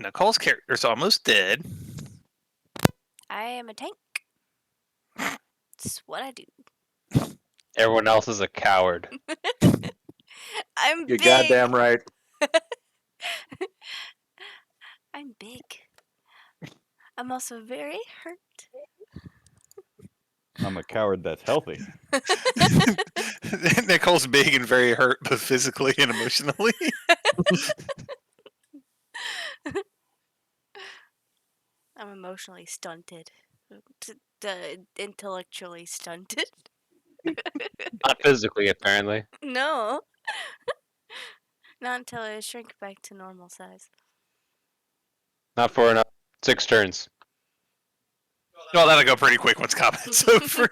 Nicole's character's almost dead. I am a tank. That's what I do. Everyone else is a coward. I'm You're big. goddamn right. I'm big. I'm also very hurt. I'm a coward that's healthy. Nicole's big and very hurt, both physically and emotionally. I'm emotionally stunted. Intellectually stunted. Not physically, apparently. No. Not until I shrink back to normal size. Not for enough 6 turns. Well, that'll go pretty quick once combat's over.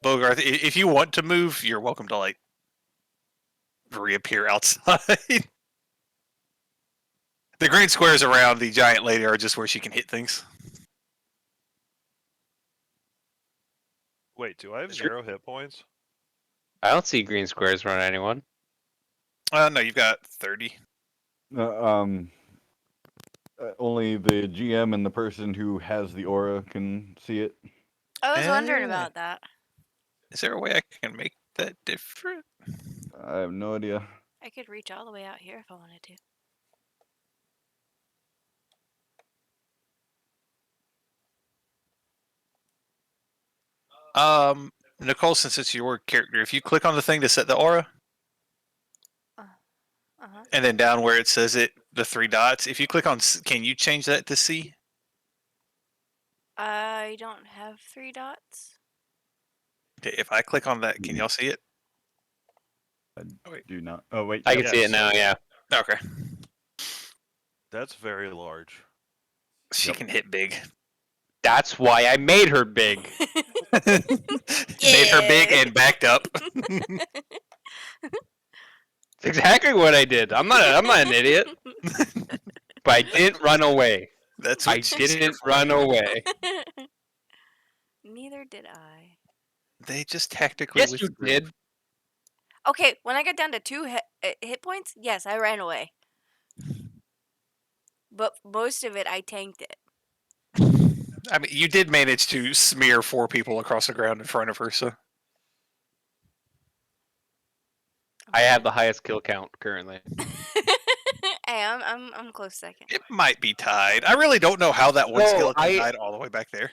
Bogarth, if you want to move, you're welcome to like reappear outside. The green squares around the giant lady are just where she can hit things. Wait, do I have 0 hit points? I don't see green squares around anyone. No, you've got 30. Only the GM and the person who has the aura can see it. I was wondering about that. Is there a way I can make that different? I have no idea. I could reach all the way out here if I wanted to. Nicole, since it's your character, if you click on the thing to set the aura, and then down where it says it, the 3 dots, if you click on, can you change that to C? I don't have 3 dots. Okay, if I click on that, can y'all see it? I do not. Oh, wait. I can see it now, yeah. Okay. That's very large. She can hit big. That's why I made her big. Made her big and backed up. It's exactly what I did. I'm not an idiot. But I didn't run away. That's what I didn't run away. Neither did I. They just tactically. Yes, you did. Okay, when I got down to 2 hit points, yes, I ran away. But most of it, I tanked it. I mean, you did manage to smear 4 people across the ground in front of her, so. I have the highest kill count currently. Hey, I'm close second. It might be tied. I really don't know how that one skeleton died all the way back there.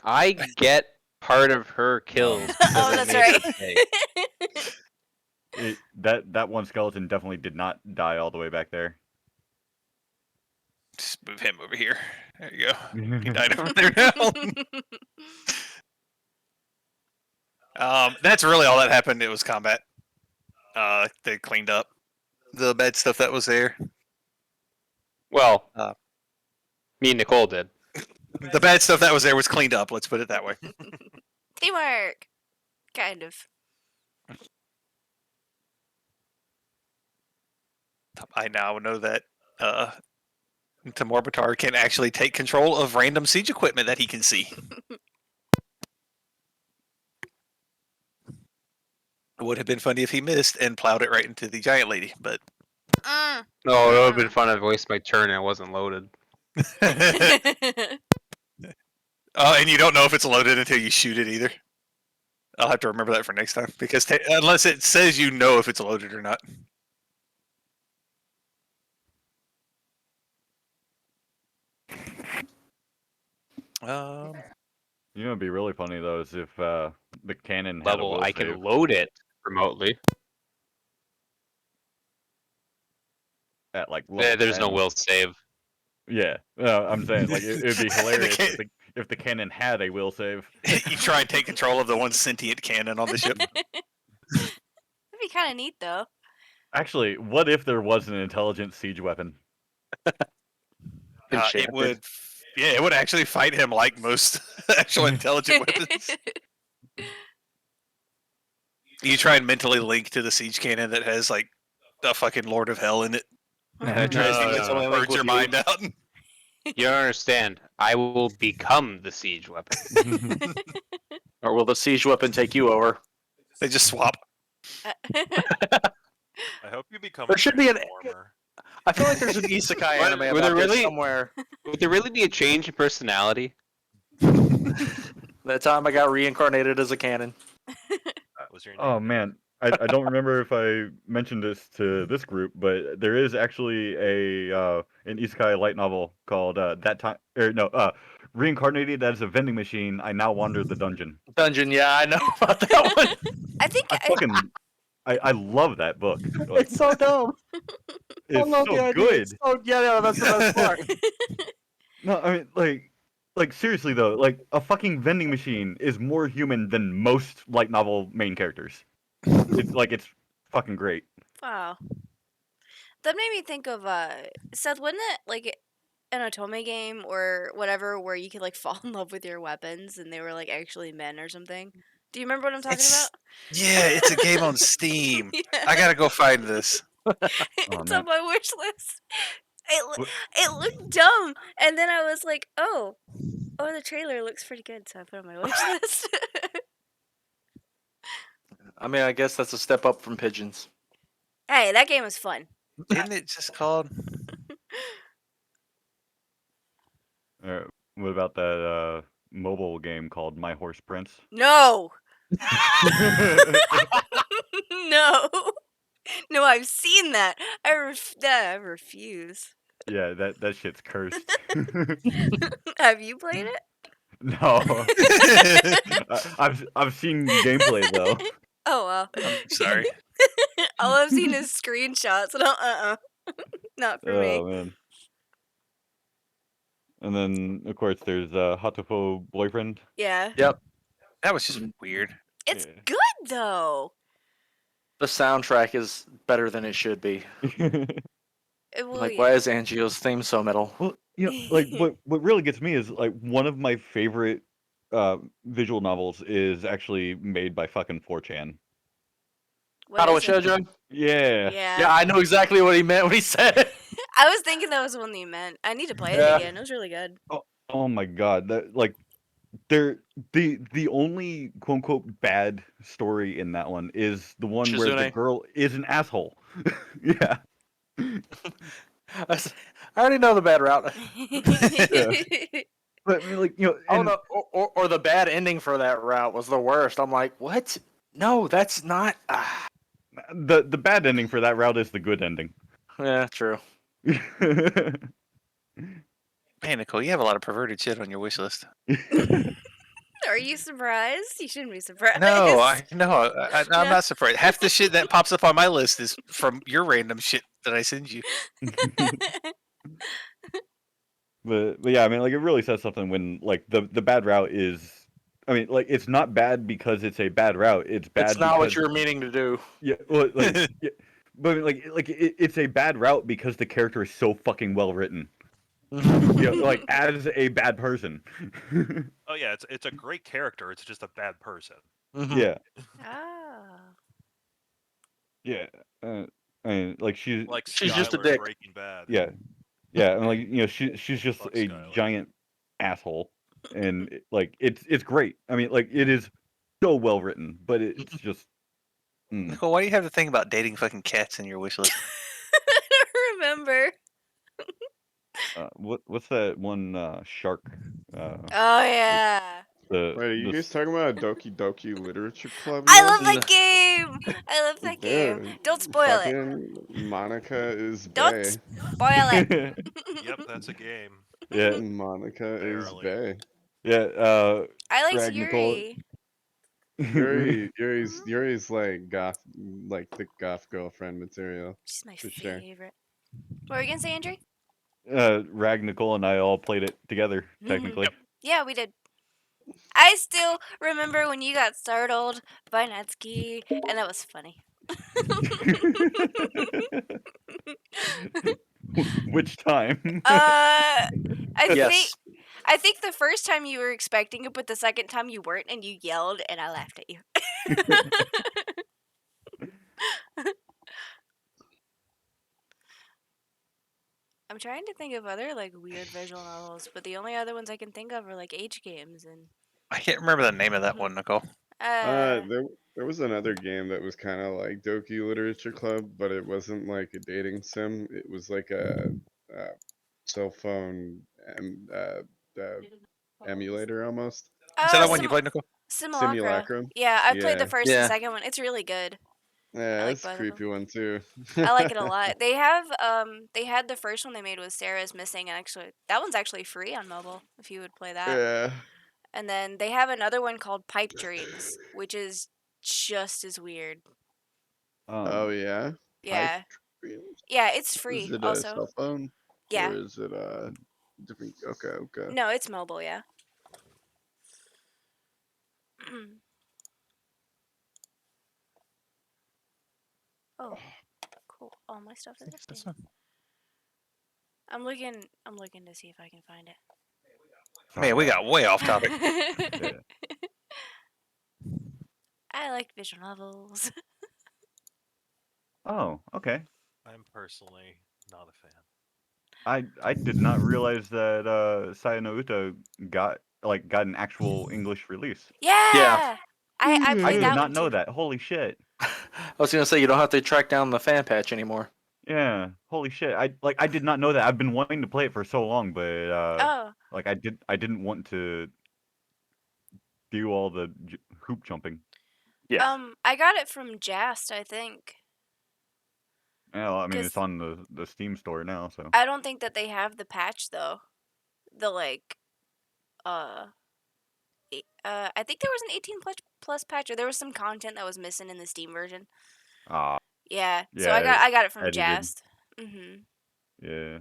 I get part of her kills. Oh, that's right. That one skeleton definitely did not die all the way back there. Just move him over here. There you go. He died over there now. That's really all that happened. It was combat. They cleaned up the bad stuff that was there. Well, me and Nicole did. The bad stuff that was there was cleaned up. Let's put it that way. Teamwork, kind of. I now know that Tamorbatar can actually take control of random siege equipment that he can see. It would have been funny if he missed and plowed it right into the giant lady, but... No, it would have been fun if I wasted my turn and it wasn't loaded. And you don't know if it's loaded until you shoot it either. I'll have to remember that for next time, because unless it says you know if it's loaded or not. You know, it'd be really funny though is if the cannon had level, a will I save. can load it remotely. At like level there's 10. no will save. Yeah, I'm saying like it'd be hilarious if the cannon had a will save. You try and take control of the one sentient cannon on the ship. That'd be kind of neat, though. Actually, what if there was an intelligent siege weapon? It would. Yeah, it would actually fight him like most actual intelligent weapons. You try and mentally link to the siege cannon that has like a fucking Lord of Hell in it. It tries to purge your mind out. You don't understand. I will become the siege weapon. Or will the siege weapon take you over? They just swap. I hope you become There a should be an- transformer. I feel like there's an isekai What- anime were there about this really- somewhere. Would there really be a change in personality? That time I got reincarnated as a cannon. Was your name? Oh man, I don't remember if I mentioned this to this group, but there is actually an isekai light novel called that time reincarnated as a vending machine. I now wander the dungeon. Dungeon, yeah, I know about that one. I think I love that book. Like, It's so dumb. it's I love the so idea. good. It's so, yeah, that's the best part. No, I mean like seriously though, like a fucking vending machine is more human than most light novel main characters. It's fucking great. wow. That made me think of Seth, wasn't it like an Otome game or whatever where you could like fall in love with your weapons and they were like actually men or something? Do you remember what I'm talking It's- Yeah, it's a game on Steam. about? Yeah. I gotta go find this. It's man. on my wish list. What- It looked dumb, and then I was like, oh, the trailer looks pretty good, so I put it on my wish list. I mean, I guess that's a step up from pigeons. Hey, that game was fun. Isn't it just called? What about that mobile game called My Horse Prince? No, no, no. I've seen that. I refuse. Yeah, that shit's cursed. Have you played it? No, I've seen gameplay though. Oh well. I'm sorry. All I've seen is screenshots. And not for me. Oh man. And then of course there's Hatofo Boyfriend. Yeah, That was just weird. it's Yeah. good though. The soundtrack is better than it should be. Well, Like, yeah. why is Angio's theme so metal? Well, like what really gets me is like one of my favorite visual novels is actually made by fucking 4chan. What How is to it? Shoujo? Yeah. Yeah, I know exactly what he meant when he said it. I was thinking that was the one that you meant. I need to play Yeah. it again. It was really good. Oh my god, that like the only quote unquote bad story in that one is the one where the Shizune. girl is an asshole. Yeah. I already know the bad route. But I mean, like Oh and no, or the bad ending for that route was the worst. I'm like, what? No, that's not. the bad ending for that route is the good ending. Yeah, true. Man, Nicole, you have a lot of perverted shit on your wish list. Are you surprised? You shouldn't be surprised. No, I'm No. not surprised. Half the shit that pops up on my list is from your random shit that I send you. But yeah, I mean, like it really says something when like the bad route is. I mean, like it's not bad because it's a bad route. It's bad. It's not what because- you were meaning to do. Yeah, well, like, yeah, but I mean, like it's a bad route because the character is so fucking well written. Like as a bad person. Oh yeah, it's a great character. It's just a bad person. Mhm. Yeah, Ah. yeah. I mean, like she's Like She's just a Skylar in dick. Breaking Bad. yeah, yeah, and like she's just Fuck a Skylar. giant asshole, and like it's great. I mean, like it is so well written, but it's just. Nicole, why do you have to think about dating fucking cats in your wish list? I don't remember. What's that one shark? Oh yeah. The Wait, are you guys talking about Doki Doki Literature Club? I now? love that game. I love that game. Dude, Don't spoil it. fucking Monica is Don't bae. spoil it. Yep, that's a game. yeah, Monica is Barely. bae. yeah. I like Drag Nicole- Yuri. Yuri's like goth, like the goth girlfriend material. She's my For sure. favorite. What were you gonna say, Andrew? Rag, Nicole, and I all played it together. Mhm. Technically, Yeah, we did. I still remember when you got startled by Natsuki, and that was funny. Which time? I Yes. think the first time you were expecting it, but the second time you weren't, and you yelled, and I laughed at you. I'm trying to think of other like weird visual novels, but the only other ones I can think of are like age games and I can't remember the name of that one, Nicole. uh, There was another game that was kind of like Doki Literature Club, but it wasn't like a dating sim. It was like a cell phone and emulator almost. Is that Oh, the one you played, Nicole? Simulacra. Simulacrum. Yeah, I played the Yeah. first and Yeah. second one. It's really good. Yeah, like it's a both of creepy one too. I like it a lot. They had the first one they made with Sarah's Missing, and actually that one's actually free on mobile if you would play that. Yeah. And then they have another one called Pipe Dreams, which is just as weird. Oh yeah. Pipe Yeah. dreams. Yeah, it's Is free it a also. cell phone Yeah. or is it a different? Okay, okay. No, it's mobile, yeah. Oh, cool. All my stuff is empty. I'm looking to see if I can find it. Man, we got way off topic. Yeah. I like visual novels. Oh, okay. I'm personally not a fan. I did not realize that Saya no Uta got an actual English release. Yeah. I I played did that not one know too. that. Holy shit. I was gonna say you don't have to track down the fan patch anymore. Yeah. Holy shit. I did not know that. I've been wanting to play it for so long, but Oh. I didn't want to do all the hoop jumping. Yeah. I got it from Jast, I think. Yeah, well, I mean, it's 'Cause on the Steam store now, so. I don't think that they have the patch though. The I think there was an 18 plus patch, or there was some content that was missing in the Steam version. Ah, Yeah. So yeah, I got it from edited. Jast. Yeah.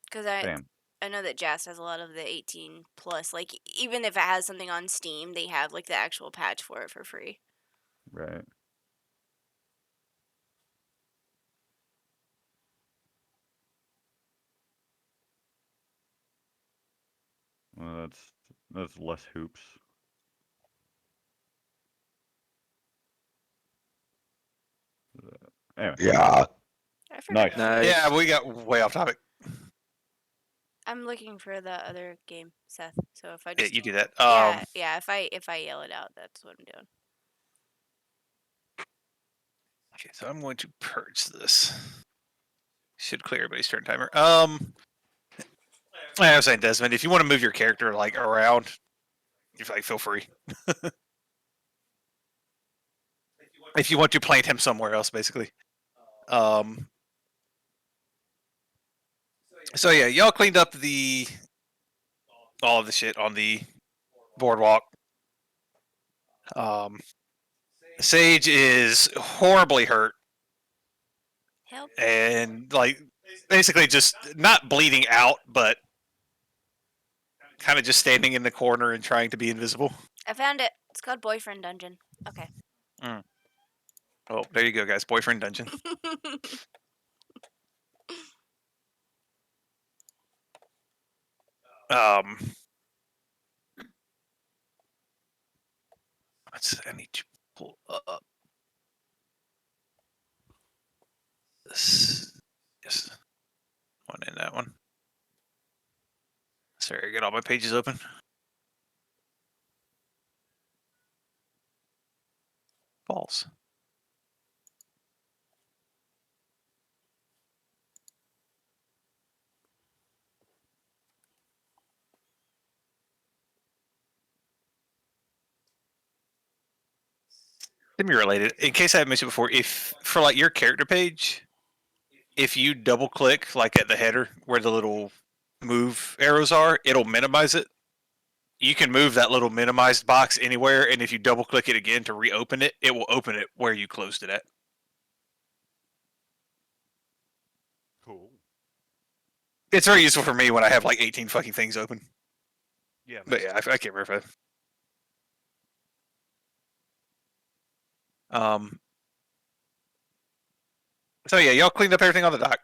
Because Damn. I know that Jast has a lot of the 18 plus. Like even if it has something on Steam, they have like the actual patch for it for free. Right. Well, that's less hoops. Anyway. Yeah. I forgot. Nice. Nice. Yeah, we got way off topic. I'm looking for the other game, Seth. So if I Yeah, just you do that. yeah, if I yell it out, that's what I'm doing. Okay, so I'm going to purge this. Should clear everybody's turn timer. I was saying, Desmond, if you want to move your character like around, you feel free. If you want to plant him somewhere else, basically. So yeah, y'all cleaned up all of the shit on the boardwalk. Sage is horribly hurt Help. and basically just not bleeding out, but kind of just standing in the corner and trying to be invisible. I found it. It's called Boyfriend Dungeon. Okay. Oh, there you go, guys. Boyfriend dungeon. I need to pull up this. Yes, one in that one. Sorry, I got all my pages open. False. Related. In case I haven't mentioned before, if for like your character page, if you double click like at the header where the little move arrows are, it'll minimize it. You can move that little minimized box anywhere, and if you double click it again to reopen it, it will open it where you closed it at. Cool. It's very useful for me when I have like 18 fucking things open. Yeah. But yeah, I can't remember. So yeah, y'all cleaned up everything on the dock.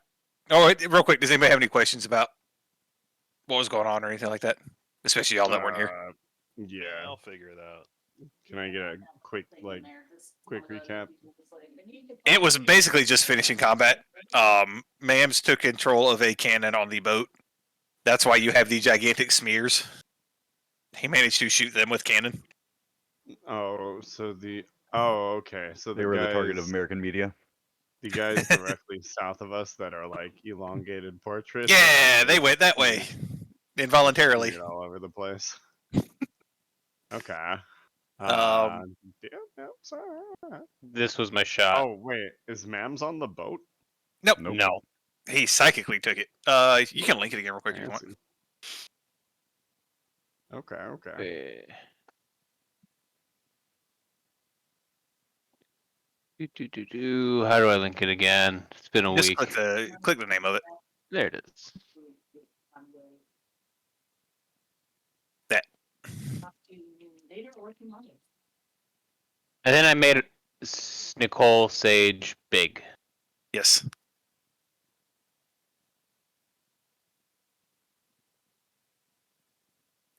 Oh, real quick, does anybody have any questions about what was going on or anything like that? Especially y'all that weren't here. Yeah. I'll figure it out. Can I get a quick recap? It was basically just finishing combat. Mams took control of a cannon on the boat. That's why you have the gigantic smears. He managed to shoot them with cannon. Oh, so the Oh, okay. So They the were the target of guys, American media. the guys directly south of us that are like elongated portraits. are Yeah, actually they went that way involuntarily. smeared all over the place. Okay. Um, Yeah, sorry. This was my shot. Oh wait, is Mams on the boat? nope. Nope. No. He psychically took it. You can link it again real quick if you want. Fancy. Okay. How do I link it again? It's been a Just week. click the name of it. There it is. That. And then I made Nicole Sage big. Yes.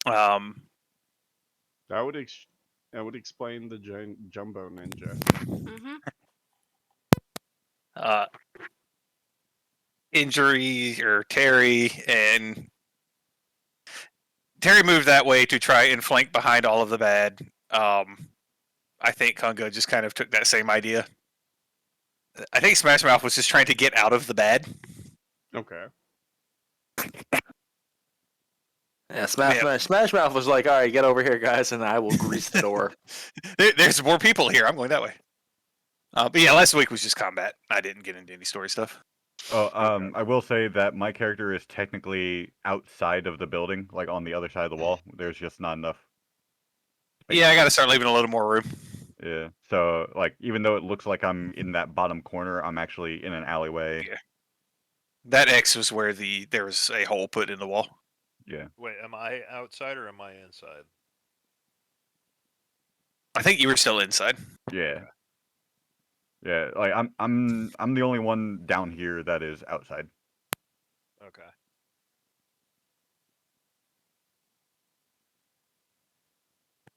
Um, That would explain the giant jumbo ninja. Mm-hmm. Injury or Terry moved that way to try and flank behind all of the bad. I think Kunga just kind of took that same idea. I think Smash Mouth was just trying to get out of the bad. Okay. Yeah, Smash Mouth was like, all right, get over here, guys, and I will grease the door. There's more people here. I'm going that way. But yeah, last week was just combat. I didn't get into any story stuff. Oh, I will say that my character is technically outside of the building, like on the other side of the wall. There's just not enough. Yeah, I got to start leaving a little more room. Yeah. So, like, even though it looks like I'm in that bottom corner, I'm actually in an alleyway. Yeah. That X was where there was a hole put in the wall. Yeah. Wait, am I outside or am I inside? I think you were still inside. Yeah. Yeah. Like, I'm the only one down here that is outside. Okay.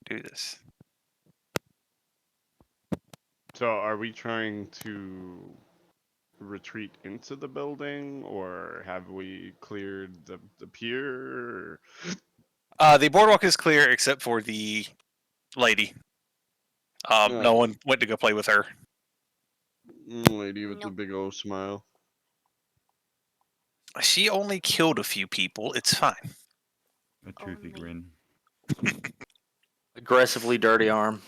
Do this. So are we trying to retreat into the building, or have we cleared the pier? The boardwalk is clear except for the lady. No one went to go play with her. Lady with the Nope. big old smile. She only killed a few people. It's fine. A toothy Only. grin. Aggressively dirty arm.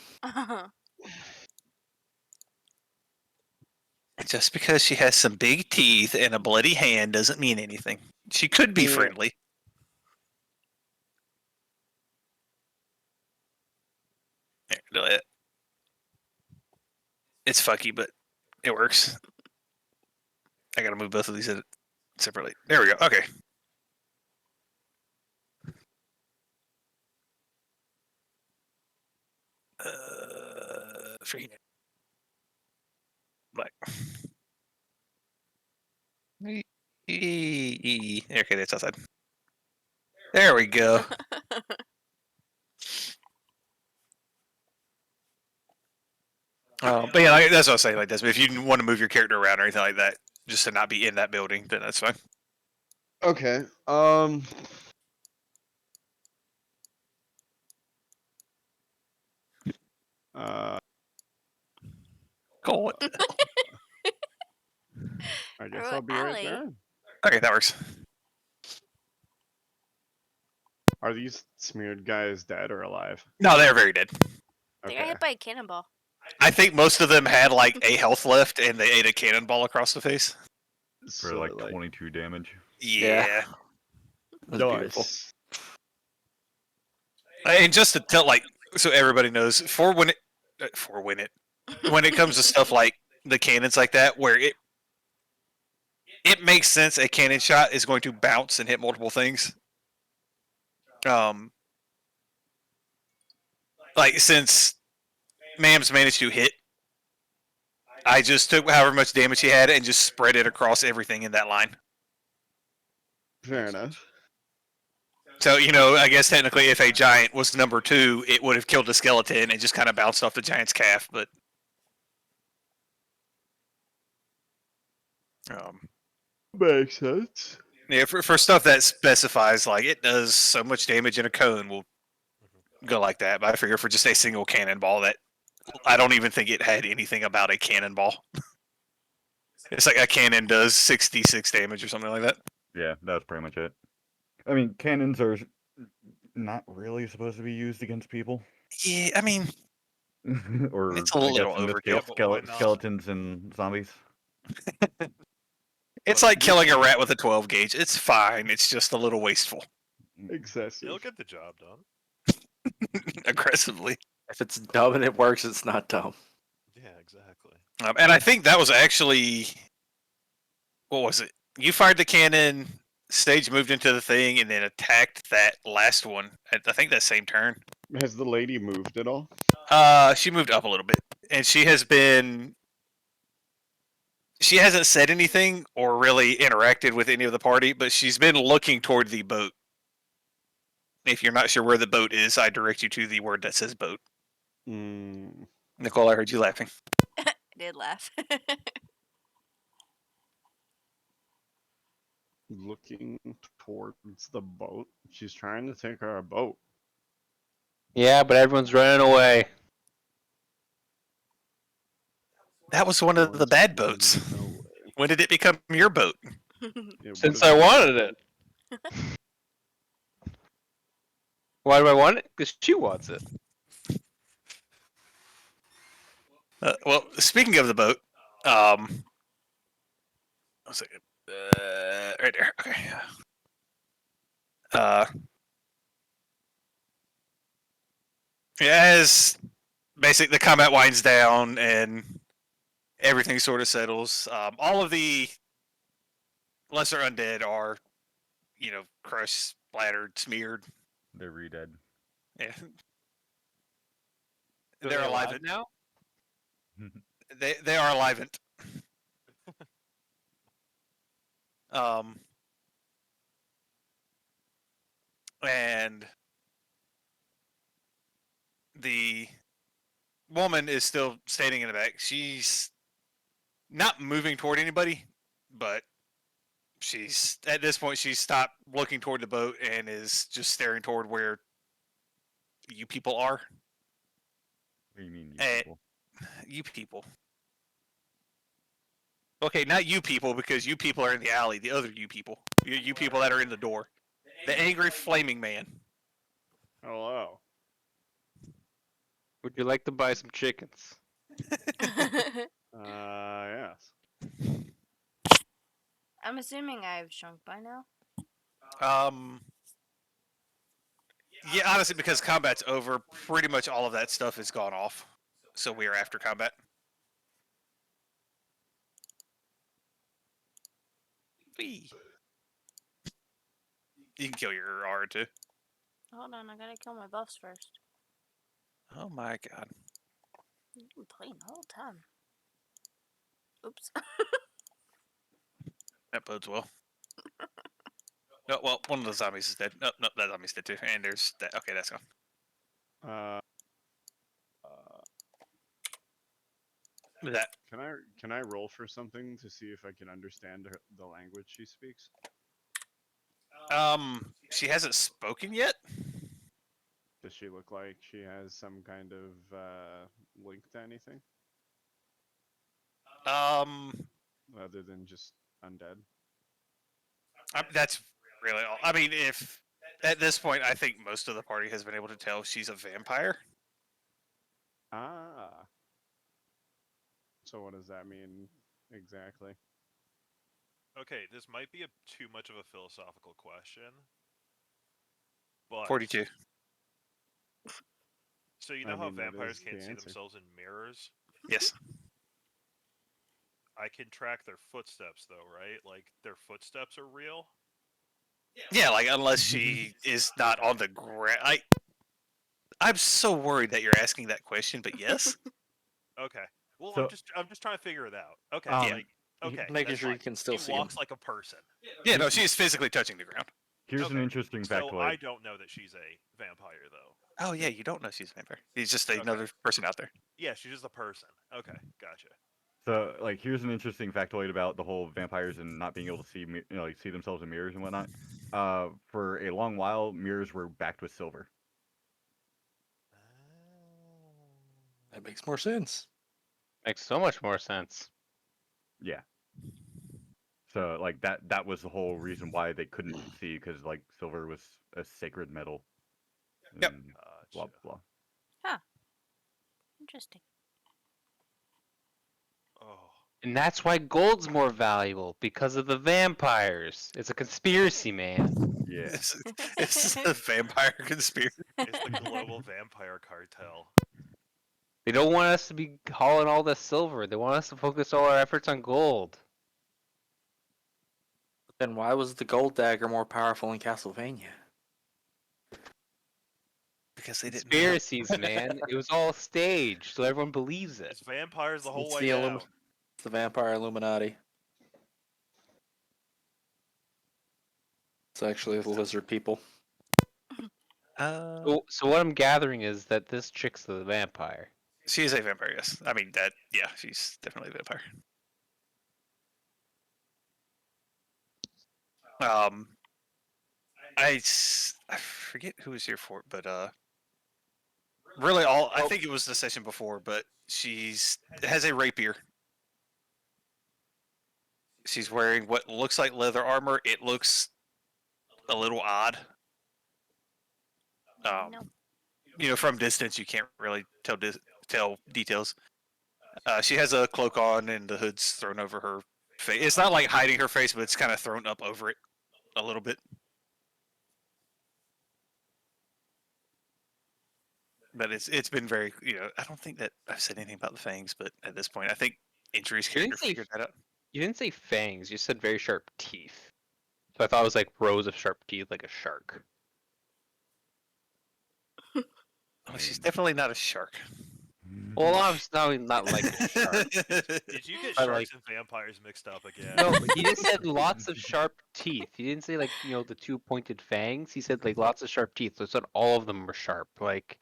Just because she has some big teeth and a bloody hand doesn't mean anything. She could be Yeah. friendly. There, do it. It's fucky, but it works. I gotta move both of these separately. There we go. Okay. Free. Black. Okay, that's outside. There we go. But yeah, that's what I was saying. Like this, but if you want to move your character around or anything like that, just to not be in that building, then that's fine. Okay. Cool. I guess Or I'll be right alley. there. Okay, that works. Are these smeared guys dead or alive? No, they're very dead. They got Okay. hit by a cannonball. I think most of them had like a health left, and they ate a cannonball across the face. For So, like 22 damage. Yeah. It was beautiful. Nice. And just to tell, like, so everybody knows, when it comes to stuff like the cannons like that, where it makes sense a cannon shot is going to bounce and hit multiple things. Like since Mams managed to hit, I just took however much damage he had and just spread it across everything in that line. Fair enough. So, I guess technically if a giant was number 2, it would have killed the skeleton and just kind of bounced off the giant's calf, but Makes sense. yeah, for stuff that specifies like it does so much damage in a cone, we'll go like that. But I figure for just a single cannonball, that I don't even think it had anything about a cannonball. It's like a cannon does 66 damage or something like that. Yeah, that was pretty much it. I mean, cannons are not really supposed to be used against people. Yeah, I mean, Or it's a I little guess in this overkill. case, but why not? skeletons and zombies. It's But like killing a rat with a 12 gauge. It's fine. It's just a little wasteful, Excessive. It'll get the job done. aggressively. If it's dumb and it works, it's not dumb. Yeah, exactly. And I think that was actually, what was it? You fired the cannon, Stage moved into the thing, and then attacked that last one. I think that same turn. Has the lady moved at all? She moved up a little bit, and she has been. She hasn't said anything or really interacted with any of the party, but she's been looking toward the boat. If you're not sure where the boat is, I direct you to the word that says boat. Mm, Nicole, I heard you laughing. I did laugh. looking towards the boat. She's trying to take our boat. Yeah, but everyone's running away. That was one of the bad boats. No way. When did it become your boat? Yeah, what Since is I it? wanted it. Why do I want it? Because she wants it. Well, speaking of the boat, one second. Right there. Okay. As basically the combat winds down and everything sort of settles, all of the lesser undead are, crushed, splattered, smeared. They're re-dead. Yeah. So They're alive now? They are alivened. And the woman is still standing in the back. She's not moving toward anybody, but she's at this point she's stopped looking toward the boat and is just staring toward where you people are. What do you mean, you Eh. people? You people. Okay, not you people, because you people are in the alley. The other you people. You people that are in the door. The angry flaming man. Hello. Would you like to buy some chickens? Yes. I'm assuming I've shrunk by now. Yeah, honestly, because combat's over, pretty much all of that stuff has gone off. So we are after combat. Whee. You can kill your R too. Hold on, I gotta kill my buffs first. Oh my god. You've been playing the whole time. Oops. That bodes well. No, well, one of the zombies is dead. No, that zombie's dead too. And there's that. Okay, that's gone. Uh, That. can I roll for something to see if I can understand the language she speaks? She hasn't spoken yet. Does she look like she has some kind of link to anything other than just undead? That's really all. I mean, if at this point, I think most of the party has been able to tell she's a vampire. Ah. So what does that mean exactly? Okay, this might be too much of a philosophical question, but 42. So you I know how mean, that vampires is the can't see answer. themselves in mirrors? Yes. I can track their footsteps though, right? Like their footsteps are real. Yeah, like unless she is not on the ground. I'm so worried that you're asking that question, but yes. Okay. Well, So- I'm just trying to figure it out. Okay. Yeah. Like okay. Making that's sure you fine. can still she see 'em. walks like a person. Yeah, no, she's physically touching the ground. Here's an Okay. interesting So factoid. I don't know that she's a vampire though. Oh yeah, you don't know she's a vampire. He's just Okay. another person out there. Yeah, she's just a person. Okay, gotcha. So, like, here's an interesting factoid about the whole vampires and not being able to see, like, see themselves in mirrors and whatnot. For a long while, mirrors were backed with silver. That makes more sense. Makes so much more sense. Yeah. So like that was the whole reason why they couldn't see, because like silver was a sacred metal. Yep. And blah blah. Interesting. Oh, And that's why gold's more valuable, because of the vampires. It's a conspiracy, man. Yeah. It's a vampire conspiracy. it's the global vampire cartel. They don't want us to be hauling all the silver. They want us to focus all our efforts on gold. Then why was the gold dagger more powerful in Castlevania? Because they didn't know. Conspiracies, man. It was all staged, so everyone believes it. It's vampires the whole It's way the down. It's the vampire Illuminati. It's actually the lizard people. So what I'm gathering is that this chick's the vampire. She is a vampire, yes. I mean, that, yeah, she's definitely a vampire. I forget who was here for it, but really I think it was the session before, but has a rapier. She's wearing what looks like leather armor. It looks a little odd. No. You know, from distance you can't really tell details. She has a cloak on and the hood's thrown over her face. It's not like hiding her face, but it's kind of thrown up over it a little bit. But it's been very, you know, I don't think that I've said anything about the fangs, but at this point I think Injury's You didn't character say- figured that out. You didn't say fangs, you said very sharp teeth. So I thought it was like rows of sharp teeth like a shark. Oh, she's definitely not a shark. Well, obviously not like a shark. Did you get I sharks like- and vampires mixed up again? No, he just said lots of sharp teeth. He didn't say like, you know, the two pointed fangs. He said like lots of sharp teeth. So it said all of them were sharp. Like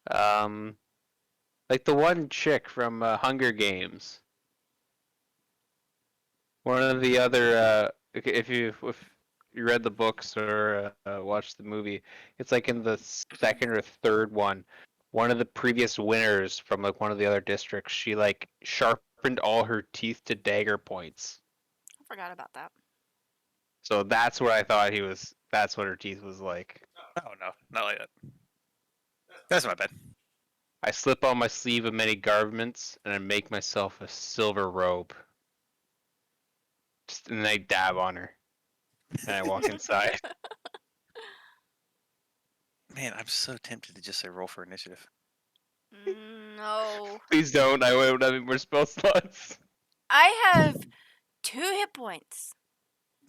the one chick from Hunger Games. One of the other if you read the books or watched the movie, it's like in the second or third one. One of the previous winners from like one of the other districts, she like sharpened all her teeth to dagger points. I forgot about that. So that's where I thought he was. That's what her teeth was like. Oh no, not like that. That's my bad. I slip on my sleeve of many garments, and I make myself a silver robe. And then I dab on her, and I walk inside. Man, I'm so tempted to just say roll for initiative. No. Please don't. I won't have any more spell slots. I have 2 hit points.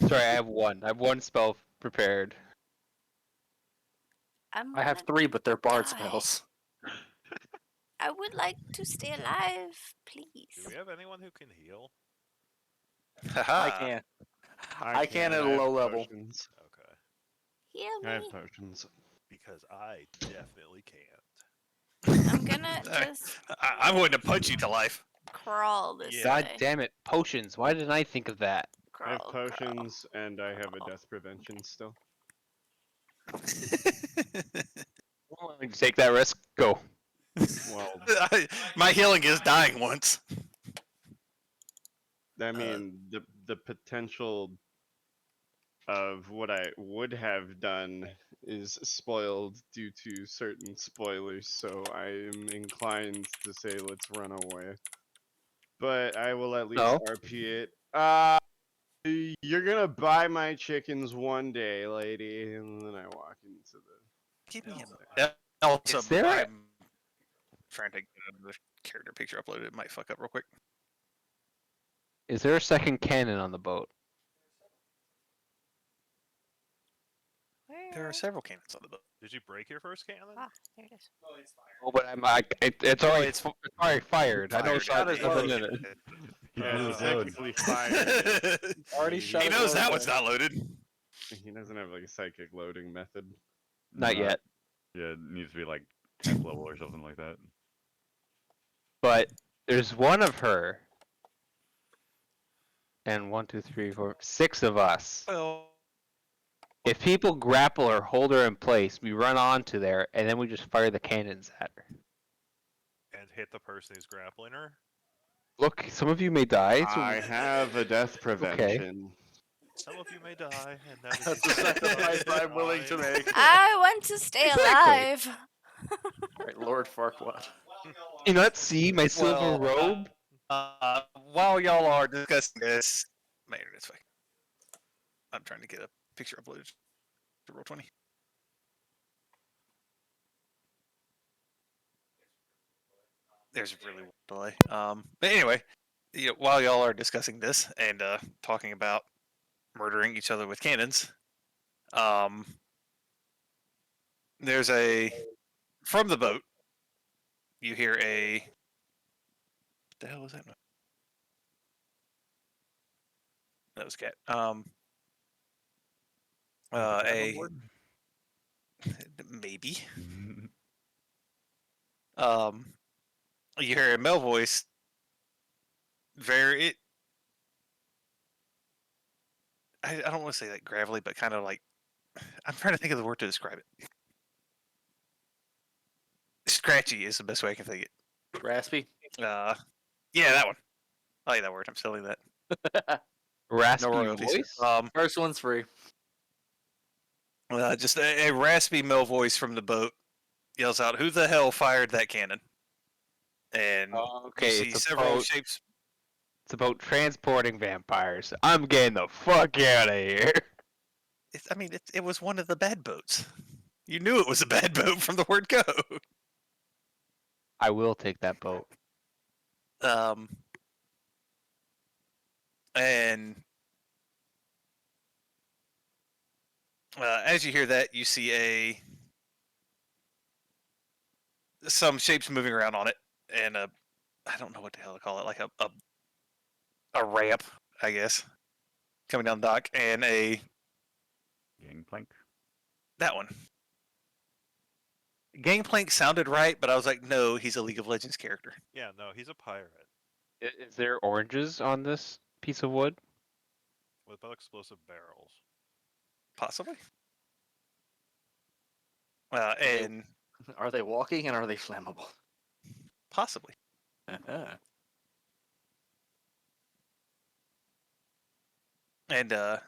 Sorry, I have one. I have one spell prepared. I have 3, but they're bard die. spells. I would like to stay alive, please. Do we have anyone who can heal? I can. I can at a have low level. potions. Okay. Heal I have me. potions. Because I definitely can't. I'm gonna just I'm willing to punch you to life. crawl this Yeah. God way. damn it! Potions. Why didn't I think of that? I have Crawl, potions and I have a crawl. death prevention still. Take that risk. Go. Well, My healing is dying once. I mean, the potential of what I would have done is spoiled due to certain spoilers, so I am inclined to say let's run away. But I will at least No. RP it. You're gonna buy my chickens one day, lady, and then I walk into the. Give me a also, Is there a- I'm trying to get the character picture uploaded. It might fuck up real quick. Is there a second cannon on the boat? There are several cannons on the boat. Did you break your first cannon? Ah, there it is. Oh, but it's No, already it's it's already fired. I know Fired. shot It is is nothing in it. He Yeah, blew it's his load. technically fired. Already He- shot He it knows low that there. one's not loaded. He doesn't have like a psychic loading method. Not Nah, yet. Yeah, it needs to be like 10th level or something like that. But there's one of her. And 1, 2, 3, 4, 6 of us. Well, If people grapple or hold her in place, we run onto there, and then we just fire the cannons at her. and hit the person who's grappling her. Look, some of you may die. I have a death prevention. Some of you may die, and that is That's the a sacrifice that I'm willing to make. I want to stay Exactly. alive. All right, Lord Farquaad. You not see my silver Well, robe? While y'all are discussing this, my internet's fake. I'm trying to get a picture uploaded to Roll20. There's a really weird delay. But anyway, while y'all are discussing this and talking about murdering each other with cannons, there's from the boat. You hear a. What the hell was that? That was cat. Maybe. You hear a male voice. I don't want to say like gravelly, but kind of like I'm trying to think of the word to describe it. Scratchy is the best way I can think it. Raspy. Yeah, that one. I like that word. I'm stealing that. Raspy No royalties. voice? First one's free. Just a raspy male voice from the boat yells out, "Who the hell fired that cannon?" And Okay, you see it's several shapes. It's about transporting vampires. I'm getting the fuck out of here. It was one of the bad boats. You knew it was a bad boat from the word go. I will take that boat. And as you hear that, you see some shapes moving around on it, and I don't know what the hell to call it, like a ramp, I guess, coming down the dock, and Gangplank. that one. Gangplank sounded right, but I was like, no, he's a League of Legends character. Yeah, no, he's a pirate Is there oranges on this piece of wood? with explosive barrels. Possibly. And Are they walking and are they flammable? possibly. And so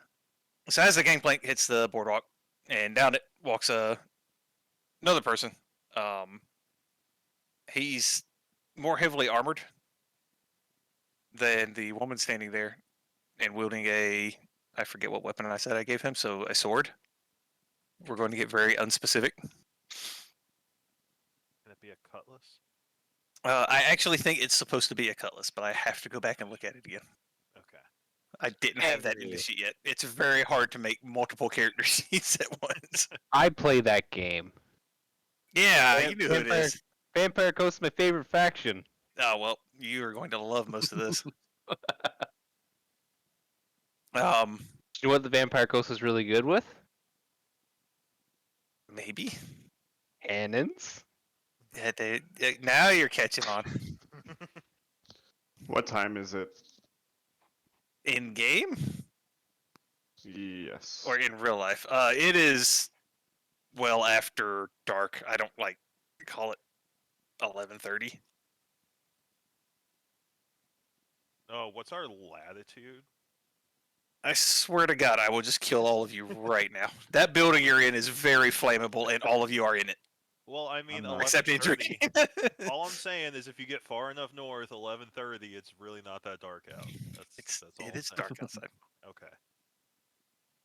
as the gangplank hits the boardwalk, and down it walks another person. He's more heavily armored than the woman standing there, and wielding I forget what weapon I said I gave him, so a sword. We're going to get very unspecific. Can it be a cutlass? I actually think it's supposed to be a cutlass, but I have to go back and look at it again. Okay. I didn't have that in the sheet yet. It's very hard to make multiple character sheets at once. I play that game. Yeah, you knew who it is. Vampire Coast is my favorite faction. Oh, well, you are going to love most of this. You know what the Vampire Coast is really good with? Maybe. Cannons. Yeah, now you're catching on. What time is it? In game Yes. or in real life? It is well after dark. I don't call it 11:30. Oh, what's our latitude? I swear to God, I will just kill all of you right now. That building you're in is very flammable, and all of you are in it, Well, I mean, except in 11:30. drinking. All I'm saying is, if you get far enough north, 11:30, it's really not that dark out. That's all. It is I'm dark saying. outside. Okay.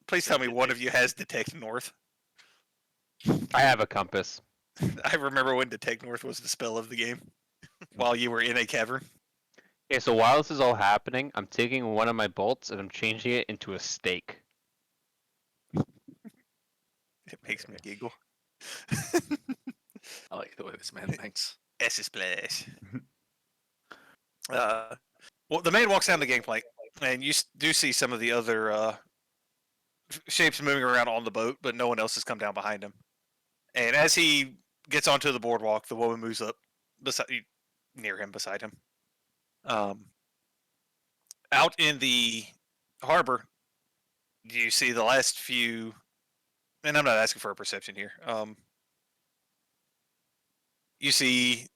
Please tell me one of you has Detect North. I have a compass. I remember when Detect North was the spell of the game, while you were in a cavern. Okay, so while this is all happening, I'm taking one of my bolts and I'm changing it into a stake. It makes me giggle. I like the way this man thinks. S splash. Well, the man walks down the gangplank, and you do see some of the other shapes moving around on the boat, but no one else has come down behind him. And as he gets onto the boardwalk, the woman moves up near him, beside him. Out in the harbor, you see the last few, and I'm not asking for a perception here. You see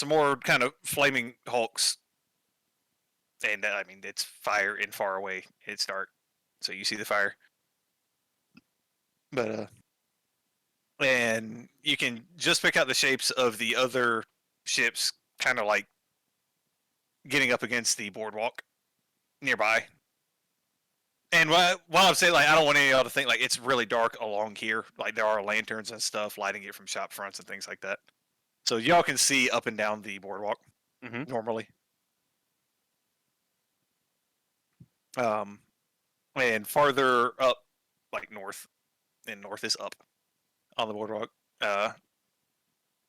some more kind of flaming hulks, and I mean it's fire and far away. It's dark, so you see the fire. But and you can just pick out the shapes of the other ships, kind of like getting up against the boardwalk nearby. And while I'm saying, like, I don't want any of y'all to think like it's really dark along here. Like there are lanterns and stuff lighting it from shop fronts and things like that. So y'all can see up and down the boardwalk normally. And farther up, like north, and north is up on the boardwalk.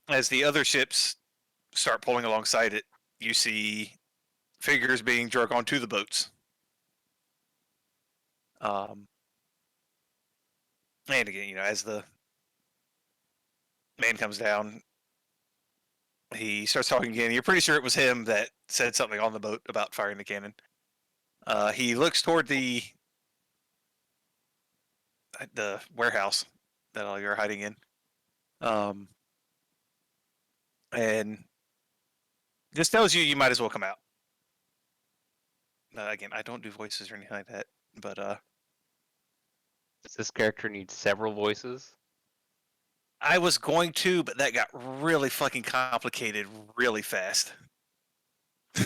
As the other ships start pulling alongside it, you see figures being dragged onto the boats. And again, you know, as the man comes down, he starts talking again. You're pretty sure it was him that said something on the boat about firing the cannon. He looks toward the warehouse that all you're hiding in, and just tells you might as well come out. Again, I don't do voices or anything like that, but Does this character need several voices? I was going to, but that got really fucking complicated really fast. I'm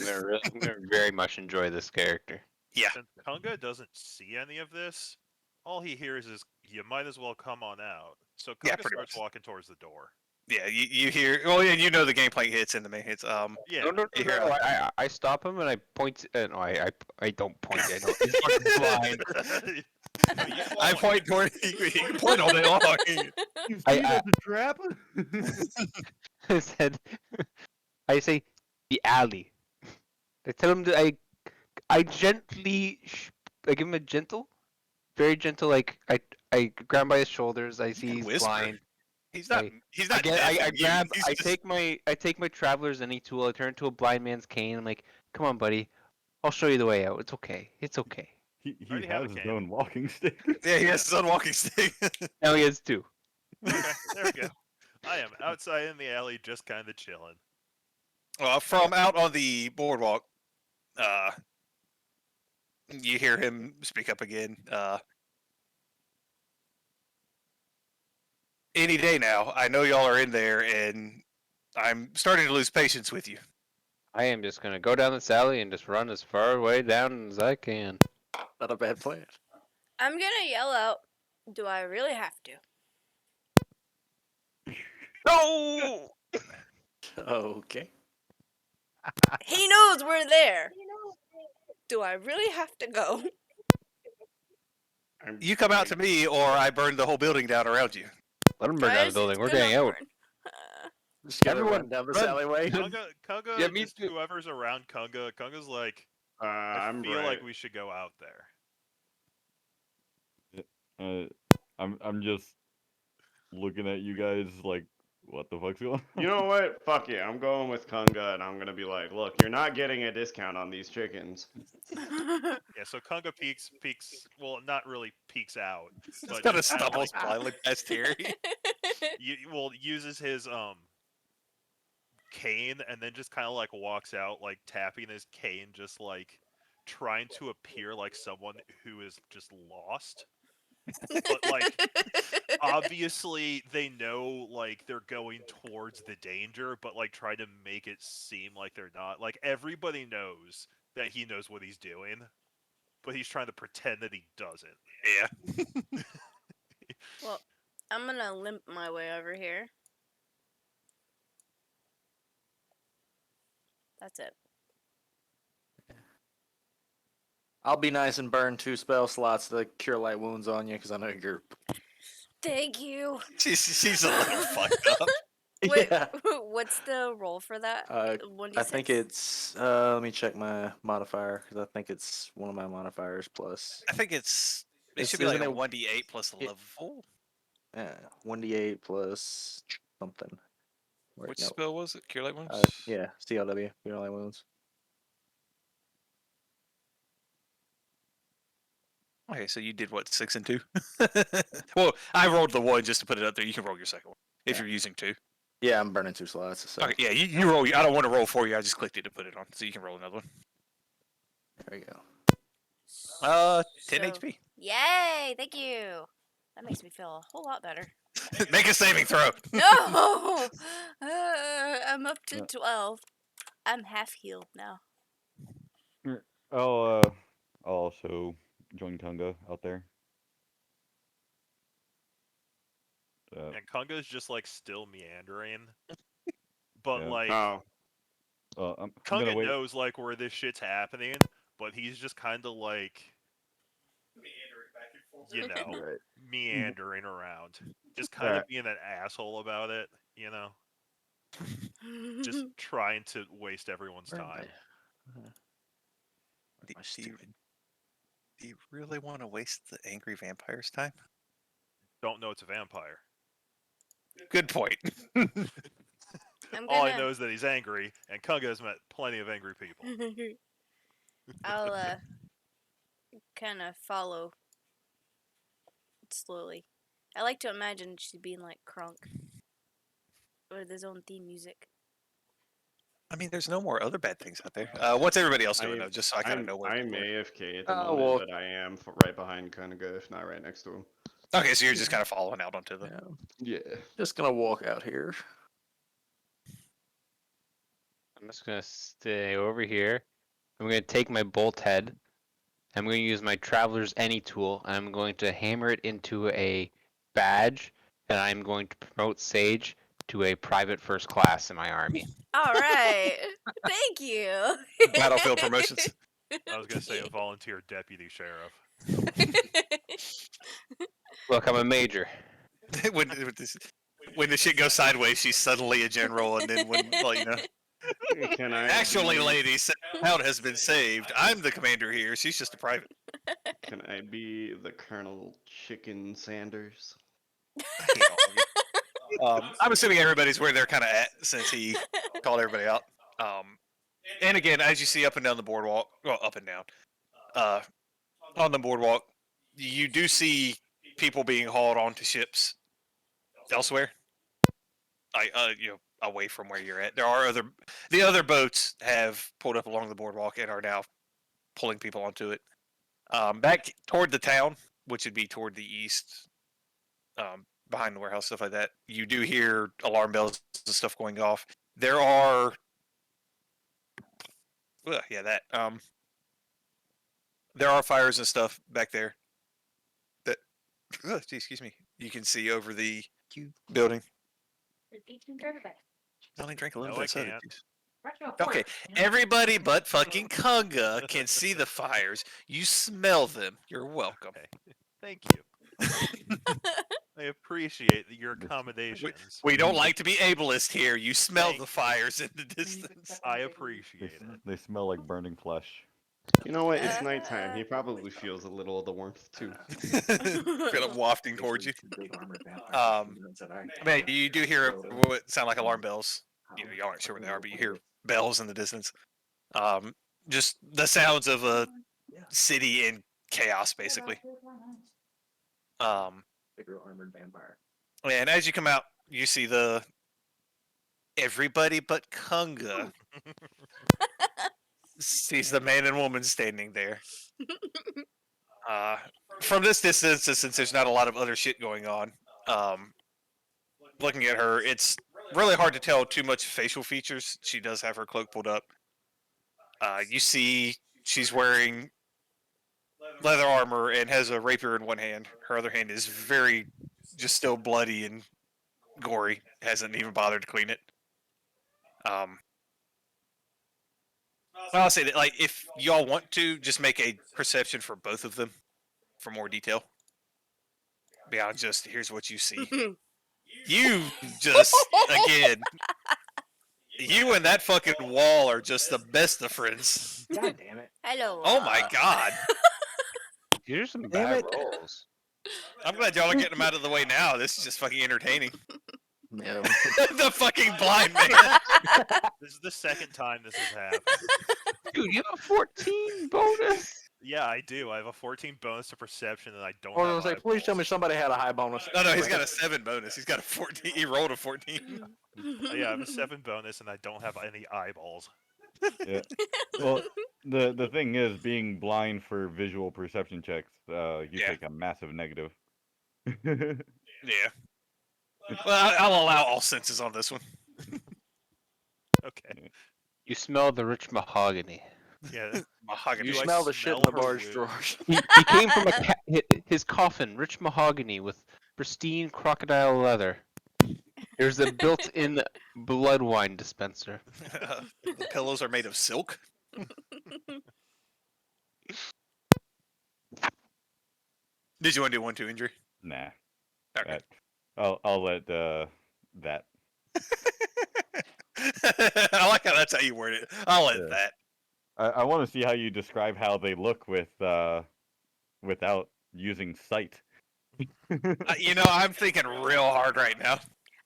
gonna very much enjoy this character. Yeah. Since Kunga doesn't see any of this, all he hears is, "You might as well come on out." So Yeah, Kunga pretty starts much. walking towards the door. Yeah, you hear. Well, yeah, you know the gameplay hits into me. It's Yeah. No, you hear, I stop him and I point. No, I don't point. I know he's fucking blind. No, you I walk- point toward. You can point all day long. You see I- that's a trap? I said, I say the alley. I tell him that I gently, I give him a gentle, very gentle. I grab him by his shoulders. I see can he's whisper. blind. He's not. I- He's I not. get, I deaf and mute, grab, he's I just- take my traveler's any tool. I turn it to a blind man's cane. I'm like, come on, buddy. I'll show you the way out. It's okay. It's okay. He already have a has his cane. own walking stick. Yeah, he has his own walking stick. Now he has two. Okay, there we go. I am outside in the alley, just kind of chilling. From out on the boardwalk, you hear him speak up again. Any day now. I know y'all are in there, and I'm starting to lose patience with you. I am just gonna go down this alley and just run as far away down as I can. Not a bad plan. I'm gonna yell out, do I really have to? No. Okay. He knows we're there. Do I really have to go? I'm You come out to me, or I burn the whole building down around you. Let him burn down the Guys, building. it's We're gonna getting out. burn. Just gonna Everyone, run down this run. alleyway. Kunga, Yeah, me just too. whoever's around Kunga's like, I I'm feel right. like we should go out there. I'm just looking at you guys like, what the fuck's going on? You know what? Fuck it. I'm going with Kunga, and I'm gonna be like, look, you're not getting a discount on these chickens. Yeah, so Kunga peeks. Well, not really peeks out, but Kind of just kinda, stumbles like, blindly past Terry. uses his cane and then just kind of like walks out, like tapping his cane, just like trying to appear like someone who is just lost. But like obviously they know like they're going towards the danger, but like try to make it seem like they're not. Like everybody knows that he knows what he's doing, but he's trying to pretend that he doesn't. Yeah. Well, I'm gonna limp my way over here. That's it. I'll be nice and burn 2 spell slots to cure light wounds on you because I know you're. Thank you. She's a little fucked up. Wait, Yeah. what's the roll for that? 1d6? I think it's. Let me check my modifier because I think it's one of my modifiers plus. I think it's. It It's- should be like a isn't it- 1d8 plus it- level. Yeah, 1d8 plus something. Wait, Which no. spell was it? Cure light wounds. Yeah, CLW, cure light wounds. Okay, so you did what, 6 and 2? Well, I rolled the 1 just to put it up there. You can roll your second one if Yeah. you're using 2. Yeah, I'm burning 2 slots. So Okay, yeah, you roll. I don't want to roll for you. I just clicked it to put it on, so you can roll another one. there you go. 10 So- HP. Yay! Thank you. That makes me feel a whole lot better. Make a saving throw. No, I'm up to Yeah. 12. I'm half healed now. I'll also join Kunga out there. And Kunga's just like still meandering, but Yeah. like Oh, I'm gonna Kunga wait. knows like where this shit's happening, but he's just kind of like you know right. meandering around, just kind of being an asshole about it, you know, just trying to waste everyone's Where am time. I? Do, My do you, stupid. do you really want to waste the angry vampire's time? Don't know it's a vampire. Good point. I'm All I gonna. know is that he's angry, and Kunga has met plenty of angry people. I'll kind of follow slowly. I like to imagine she's being like Crunk with his own theme music. I mean, there's no more other bad things out there. What's everybody else doing though? Just so I kind of know where. I'm people are. AFK at the Oh, moment, well- but I am right behind Kunga, if not right next to him. Okay, so you're just kind of following out onto the. Yeah. Yeah. Just gonna walk out here. I'm just gonna stay over here. I'm gonna take my bolt head. I'm going to use my Traveler's Any tool, and I'm going to hammer it into a badge, and I'm going to promote Sage to a private first class in my army. All right. Thank you. Battlefield promotions. I was gonna say a volunteer deputy sheriff. Look, I'm a major. when, when the shit goes sideways, she's suddenly a general, and then when, well, you know. Can I Actually, be, ladies, town has been saved. I'm the commander here. She's just a private. Can I be the Colonel Chicken Sanders? I hate all of you. I'm assuming everybody's where they're kind of at since he called everybody out. And again, as you see up and down the boardwalk, well, up and down, on the boardwalk, you do see people being hauled onto ships elsewhere. You know, away from where you're at. There are the other boats have pulled up along the boardwalk and are now pulling people onto it. Back toward the town, which would be toward the east, behind the warehouse, stuff like that. You do hear alarm bells and stuff going off. There are, there are fires and stuff back there. That, excuse me, you can see over the building. I only drank a little No, I bit of soda can't. juice. Okay, everybody but fucking Kunga can see the fires. You smell them. You're welcome. Okay. Thank you. I appreciate your accommodations. We don't like to be ableist here. You smell Thank the fires in the distance. I appreciate it. They smell like burning flesh. You know what? It's nighttime. He probably feels a little of the warmth too. Feel it wafting towards you. Man, you do hear what sound like alarm bells. You know, you aren't sure what they are, but you hear bells in the distance. Just the sounds of a city in chaos, basically. Bigger armored vampire. And as you come out, you see everybody but Kunga sees the man and woman standing there. From this distance, since there's not a lot of other shit going on, looking at her, it's really hard to tell too much facial features. She does have her cloak pulled up. You see she's wearing leather armor and has a rapier in one hand. Her other hand is just still bloody and gory. Hasn't even bothered to clean it. I'll say that, like, if y'all want to, just make a perception for both of them for more detail. Beyond just, here's what you see. You just, again, you and that fucking wall are just the best of friends. God damn it. Hello. Oh my god. These are some Damn bad it. rolls. I'm glad y'all are getting them out of the way now. This is just fucking entertaining. No. The fucking blind man. This is the second time this has happened. Dude, you have a 14 bonus? Yeah, I do. I have a 14 bonus to perception, and I don't I was have gonna say, please tell me eyeballs. somebody had a high bonus. No, he's got a 7 bonus. He's got a 14. He rolled a 14. Yeah, I have a 7 bonus, and I don't have any eyeballs. Yeah. Well, the thing is, being blind for visual perception checks, you Yeah. take a massive negative. Yeah. Well, I'll allow all senses on this one. Okay. You smell the rich mahogany. Yeah. Mahogany. You Do I smell the shit in smell the her bar's wound? drawers. He came from his coffin, rich mahogany with pristine crocodile leather. There's a built-in blood wine dispenser. The pillows are made of silk. Did you want to do 1-2 injury? Nah. Okay. I'll let that. I like how that's how you word it. I'll let Yeah. that. I want to see how you describe how they look with without using sight. I'm thinking real hard right now.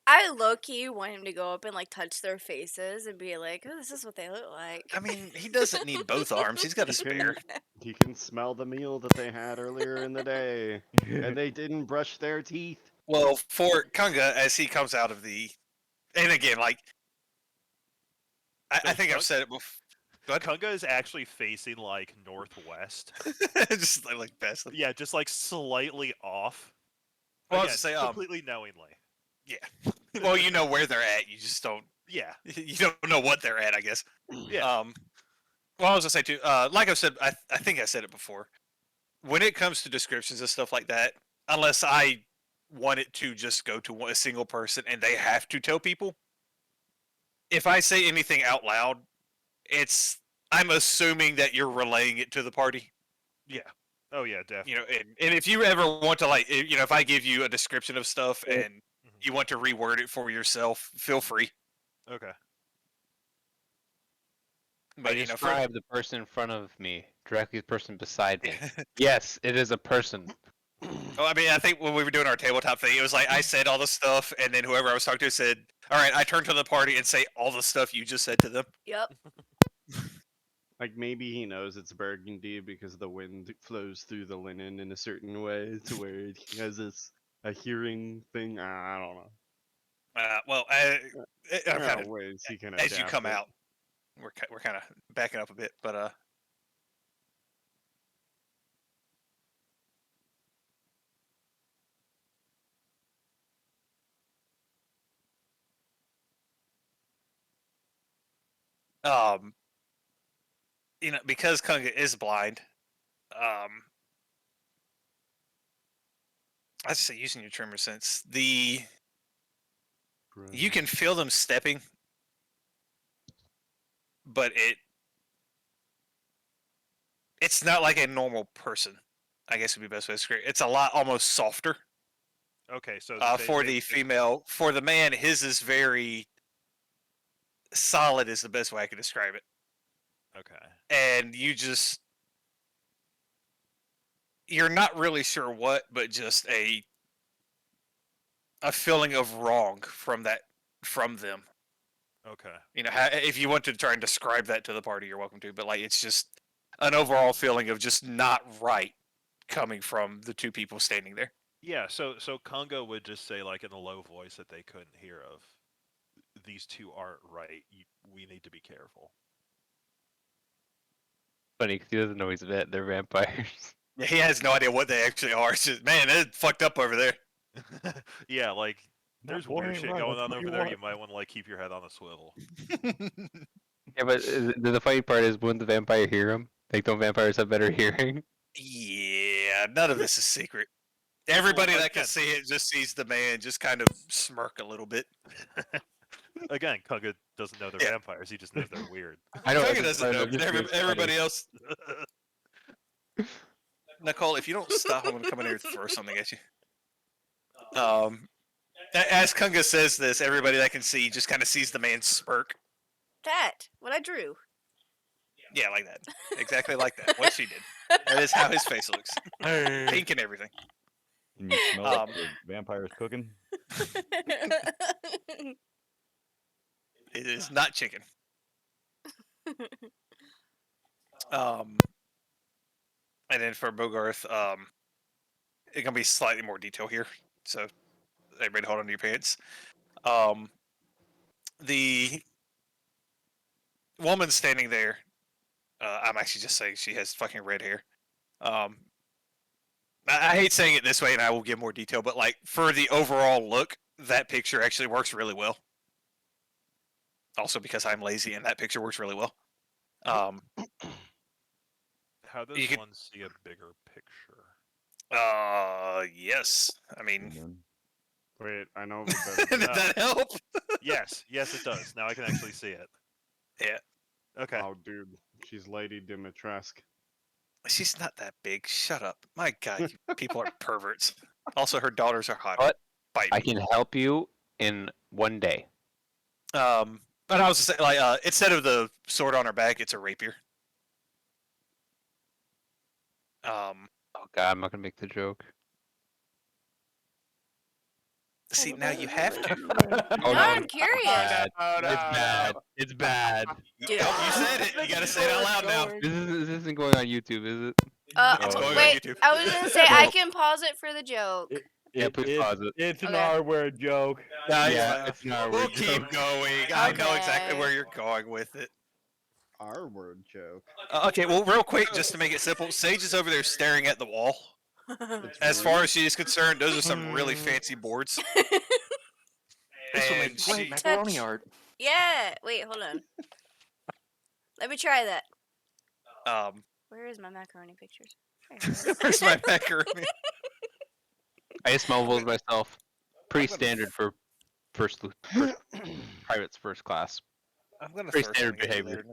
I low-key want him to go up and like touch their faces and be like, "Oh, this is what they look like." I mean, he doesn't need both arms. He's got a spare. He can smell the meal that they had earlier in the day, and they didn't brush their teeth. Well, for Kunga, as he comes out of the, and again, like, I So think I've said it before. Go ahead. Kunga is actually facing like northwest. Just like best. Yeah, just like slightly off. Well, I Again, was to say, completely knowingly. well, you know where they're at. You just don't. Yeah. You don't know what they're at, I guess. Yeah. Well, I was gonna say too. Like I've said, I think I said it before. When it comes to descriptions and stuff like that, unless I want it to just go to a single person and they have to tell people, if I say anything out loud, I'm assuming that you're relaying it to the party. Yeah. Oh yeah, definitely. And if you ever want to if I give you a description of stuff and you want to reword it for yourself, feel free. Okay. But I describe the person in front of me, directly the person beside me. Yes, it is a person. Well, I mean, I think when we were doing our tabletop thing, it was like I said all the stuff, and then whoever I was talking to said, "All right," I turn to the party and say all the stuff you just said to them. Yep. Like maybe he knows it's burgundy because the wind flows through the linen in a certain way to where he has a hearing thing. I don't know. Well, I'm There kind are of ways he can as you adapt come it. out, we're kind of backing up a bit, but um, because Kunga is blind, I say using your tremor sense, you can feel them stepping, but it's not like a normal person. I guess would be the best way to describe it. It's a lot almost softer. Okay, so For the female, for the man, his is very solid. Is the best way I could describe it. Okay. And you're not really sure what, but just a feeling of wrong from them. Okay. If you want to try and describe that to the party, you're welcome to. But like, it's just an overall feeling of just not right coming from the two people standing there. Yeah, so Kunga would just say like in a low voice that they couldn't hear of, these two aren't right. We need to be careful. Funny, because he doesn't know they're vampires. Yeah, he has no idea what they actually are. It's just, man, it's fucked up over there. Yeah, like there's boy weird ain't shit right, going I'll on tell over you there. what. You might want to like keep your head on a swivel. Yeah, but the funny part is, wouldn't the vampire hear him? Like, don't vampires have better hearing? Yeah, none of this is secret. Everybody Well, that can again- see it just sees the man just kind of smirk a little bit. Again, Kunga doesn't know they're Yeah. vampires. He just knows they're weird. I know. Kunga that's doesn't fine, know, I'm but just being everybody funny. else. Nicole, if you don't stop, I'm going to come in here and throw something at you. As Kunga says this, everybody that can see just kind of sees the man smirk. That what I drew. Yeah, like that. Exactly like that. What she did. That is how his face looks. Pink and everything. Can you smell the vampires cooking? It is not chicken. And then for Bogarth, it's gonna be slightly more detail here. So everybody hold on to your pants. The woman standing there, I'm actually just saying she has fucking red hair. I hate saying it this way, and I will give more detail, but like for the overall look, that picture actually works really well. Also because I'm lazy, and that picture works really well. How You does could- one see a bigger picture? Yes. I mean, And then- Wait, I know of a better. did that help? Yes, it does. Now I can actually see it. Yeah. Okay. Oh, dude, she's Lady Dimitrescu. She's not that big. Shut up. My God, you people are perverts. Also, her daughters are hot. What? Bite I me. can help you in one day. But I was just saying, like, instead of the sword on her back, it's a rapier. Oh god, I'm not gonna make the joke. See, now you have to. Oh, No, I'm curious. Bad. Oh, It's bad. It's bad. Dude. Oh, you said it. You gotta say it out loud now. This isn't going on YouTube, is it? It's Oh, going on Wait, YouTube. I was gonna say I can pause it for the joke. Yeah, please pause it. It's an Okay. R-word joke. Nah, Yeah, it's it's an R we'll word keep joke. going. I know exactly Okay. where you're going with it. R word joke. Okay, well, real quick, just to make it simple, Sage is over there staring at the wall. It's As rude. far as she is concerned, those are some really fancy boards. This will And make great she, macaroni Touch. art. Yeah. Wait, hold on. Let me try that. Where is my macaroni pictures? There it is. where's my macaroni? I just mumbled myself. Pretty gonna- standard for private's first class. I'm gonna Pretty throw standard something at you behavior.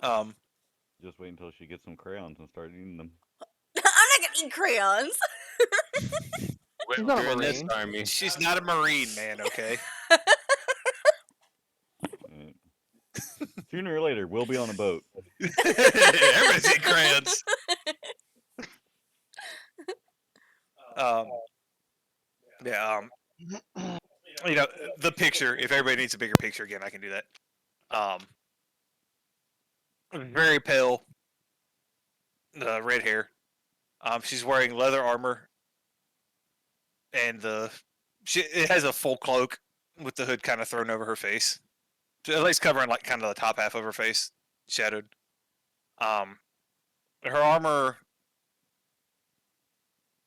later. Just wait until she gets some crayons and start eating them. I'm not gonna eat crayons. She's not a We're in this Marine. army. She's not a Marine, man. Okay. Right. Sooner or later, we'll be on a boat. Everybody's eating crayons. Yeah. You know, the picture. If everybody needs a bigger picture again, I can do that. Very pale. Red hair. She's wearing leather armor, and it has a full cloak with the hood kind of thrown over her face, so at least covering like kind of the top half of her face, shadowed. Her armor,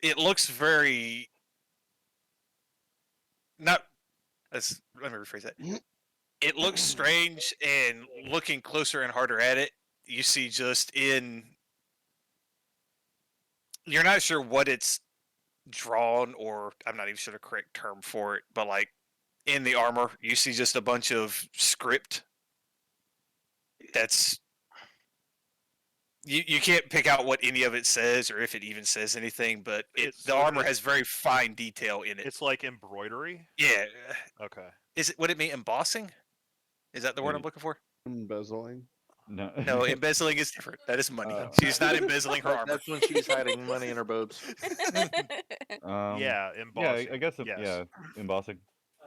it looks very not. Let me rephrase that. It looks strange, and looking closer and harder at it, you see you're not sure what it's drawn, or I'm not even sure the correct term for it, but like in the armor, you see just a bunch of script that's you can't pick out what any of it says or if it even says anything, but the armor has very fine detail in it. It's like embroidery. Yeah. Okay. Would it mean embossing? Is that the word I'm looking for? Embezzling. No. No, embezzling is different. That is money. She's not embezzling her armor. That's when she's hiding money in her boobs. Yeah, Yeah, embossing. I guess. Yes. Yeah, embossing.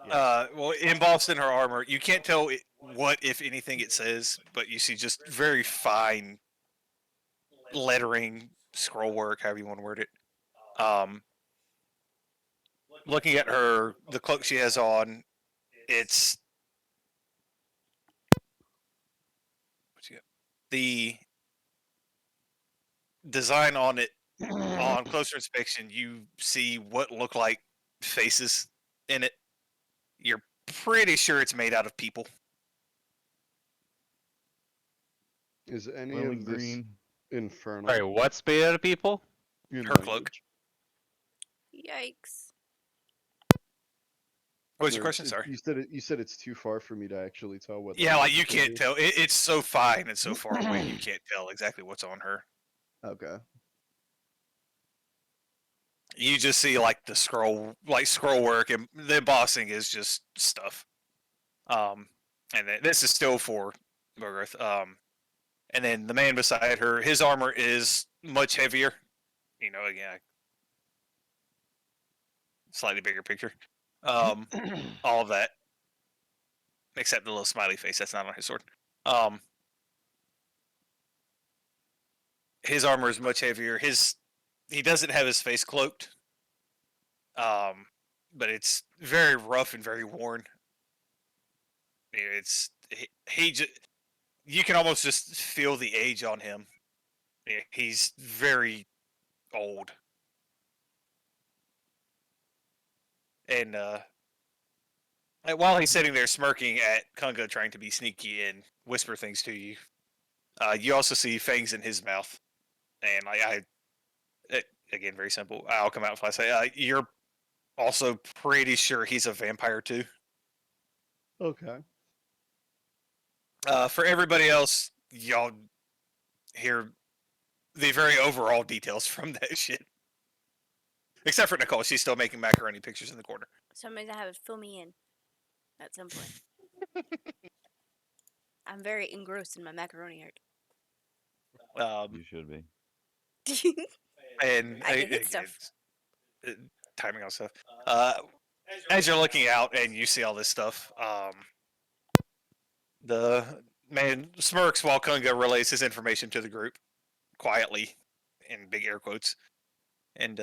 Well, embossed in her armor, you can't tell what, if anything, it says, but you see just very fine lettering, scroll work, however you want to word it. Looking at the cloak she has on, it's the design on it. On closer inspection, you see what look like faces in it. You're pretty sure it's made out of people. Is any Glowing of this green. infernal? Sorry, what's made out of people? in Her cloak. language? Yikes. What was your No, question? Sorry. You said it's too far for me to actually tell what. Yeah, like language you it can't is. tell. It's so fine and so far away, you can't tell exactly what's on her. Okay. You just see like the scroll work, and the embossing is just stuff. And then this is still for Bogarth. And then the man beside her, his armor is much heavier. You know, again, slightly bigger picture. All of that, except the little smiley face. That's not on his sword. his armor is much heavier. He doesn't have his face cloaked, but it's very rough and very worn. It's he just, you can almost just feel the age on him. He's very old, and while he's sitting there smirking at Kunga, trying to be sneaky and whisper things to you, you also see fangs in his mouth, and again, very simple. I'll come out if I say you're also pretty sure he's a vampire too. Okay. For everybody else, y'all hear the very overall details from that shit. Except for Nicole, she's still making macaroni pictures in the corner. Somebody's gonna have to fill me in at some point. I'm very engrossed in my macaroni art. You should be. And I can hit stuff. Timing on stuff. As you're looking out and you see all this stuff, the man smirks while Kunga relays his information to the group quietly, in big air quotes. And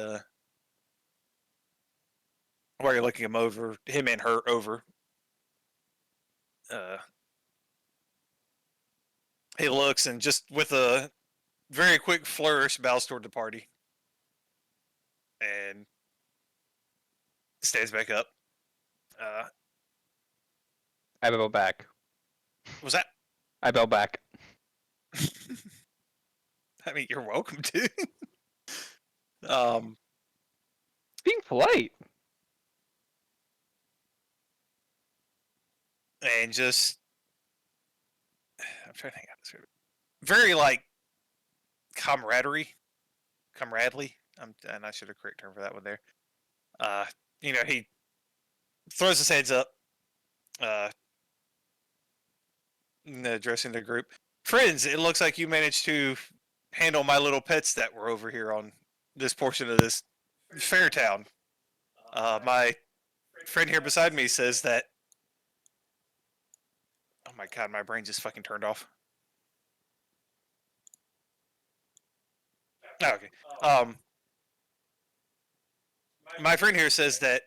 while you're looking him and her over, he looks and just with a very quick flourish bows toward the party and stands back up. I bow back. Was that? I bow back. I mean, you're welcome to. Being polite. And just, I'm trying to think how to describe it. Very like camaraderie. I'm not sure the correct term for that one there. He throws his hands up, addressing the group. Friends, it looks like you managed to handle my little pets that were over here on this portion of this fair town. My friend here beside me says that. Oh my god, my brain just fucking turned off. Oh, okay. My friend here says that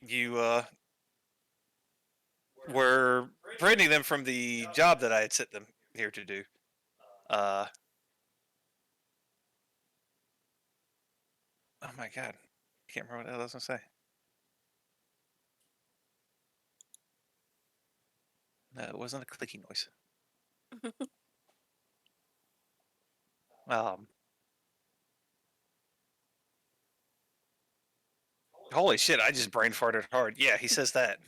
you were preventing them from the job that I had sent them here to do. Oh my god, I can't remember what the hell I was gonna say. No, it wasn't a clicking noise. Holy shit, I just brain farted hard. Yeah, he says that.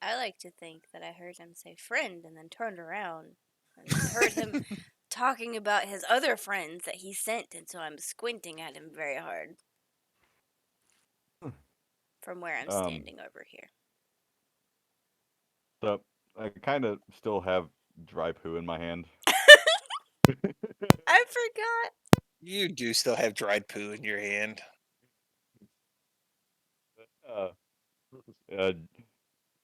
I like to think that I heard him say friend and then turned around and heard him talking about his other friends that he sent, and so I'm squinting at him very hard from where I'm standing over here. So I kind of still have dry poo in my hand. I forgot. You do still have dried poo in your hand.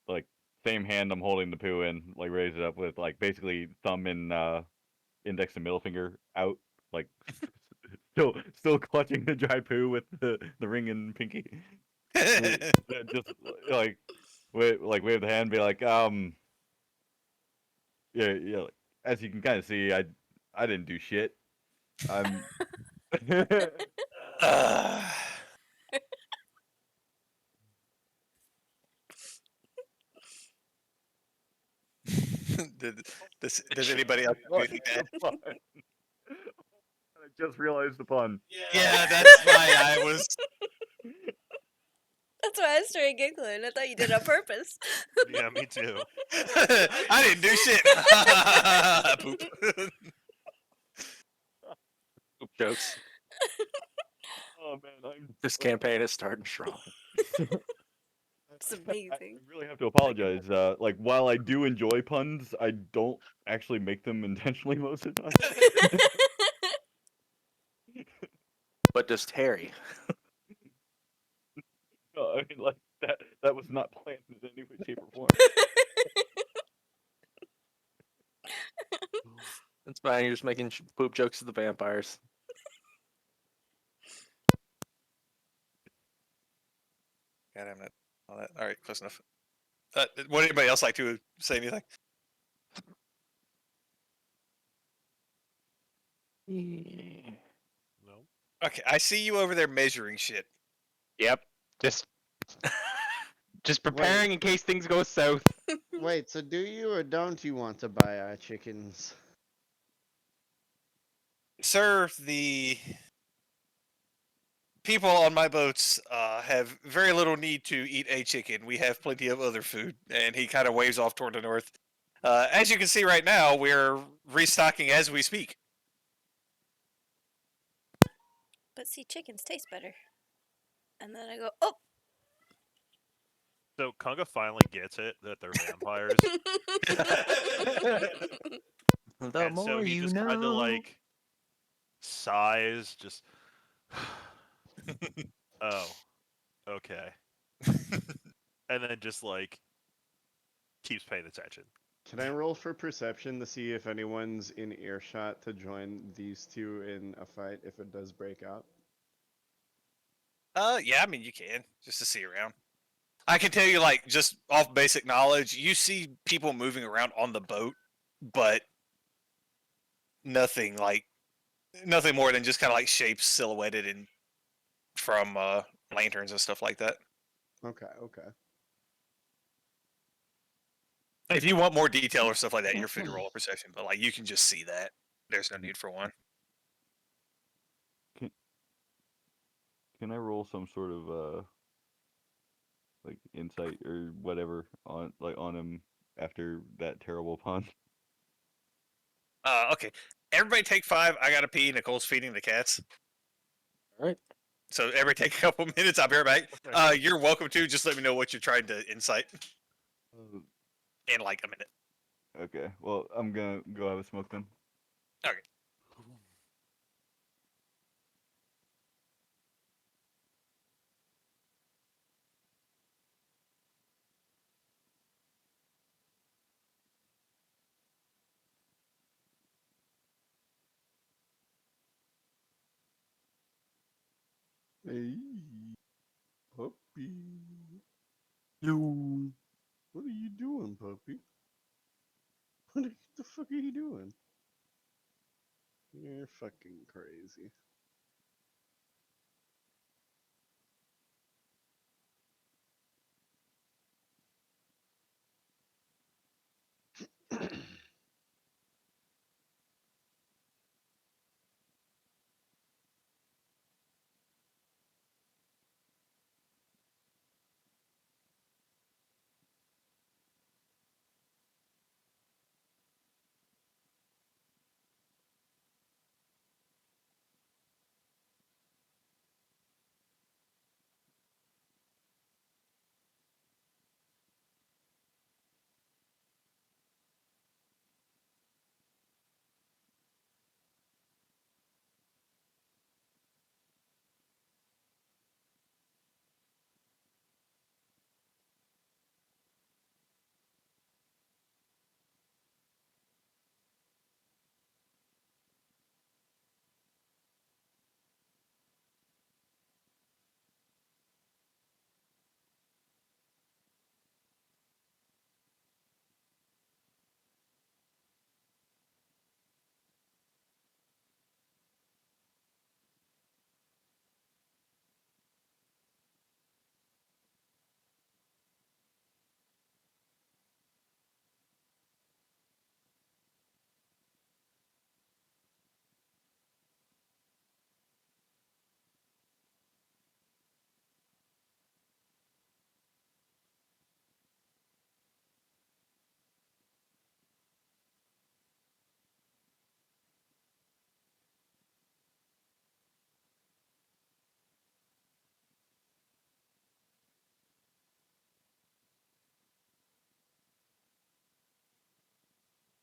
Like same hand I'm holding the poo in, like raise it up with like basically thumb and index and middle finger out, like still clutching the dry poo with the ring and pinky. Just like wave the hand, be like yeah. As you can kind of see, I didn't do shit. I'm. Does anybody else do anything to add? I just realized the pun. Yeah, that's why I was. That's why I started giggling. I thought you did it on purpose. Yeah, me too. I didn't do shit. Poop. Poop jokes. Oh man, This campaign is starting strong. It's amazing. I really have to apologize. Like while I do enjoy puns, I don't actually make them intentionally most of the time. But does Terry? No, I mean like that was not planned in any way, shape, or form. It's fine. You're just making poop jokes to the vampires. God, I'm not all that. All right, close enough. Would anybody else like to say anything? No. Okay, I see you over there measuring shit. Yep. Just preparing in case things go south. Wait, so do you or don't you want to buy our chickens? Sir, the people on my boats have very little need to eat a chicken. We have plenty of other food. And he kind of waves off toward the north. As you can see right now, we're restocking as we speak. But see, chickens taste better. And then I go, oh. So Kunga finally gets it that they're vampires, The and so more he you just kind of know. like sighs, just oh, okay, and then just like keeps paying attention. Can I roll for perception to see if anyone's in earshot to join these two in a fight if it does break out? Yeah, I mean, you can, just to see around. I can tell you, like, just off basic knowledge, you see people moving around on the boat, but nothing more than just kind of like shapes silhouetted in from lanterns and stuff like that. Okay, okay. If you want more detail or stuff like that, you're free to roll a perception, but like you can just see that. There's no need for one. Can I roll some sort of like insight or whatever on him after that terrible pun? Okay. Everybody take 5. I gotta pee. Nicole's feeding the cats. All right. So everybody take a couple minutes. I'll be right back. You're welcome to. Just let me know what you're trying to insight in like a minute. Okay. Well, I'm gonna go have a smoke then. Okay. Hey, puppy. Yo. What are you doing, puppy? What the fuck are you doing? You're fucking crazy.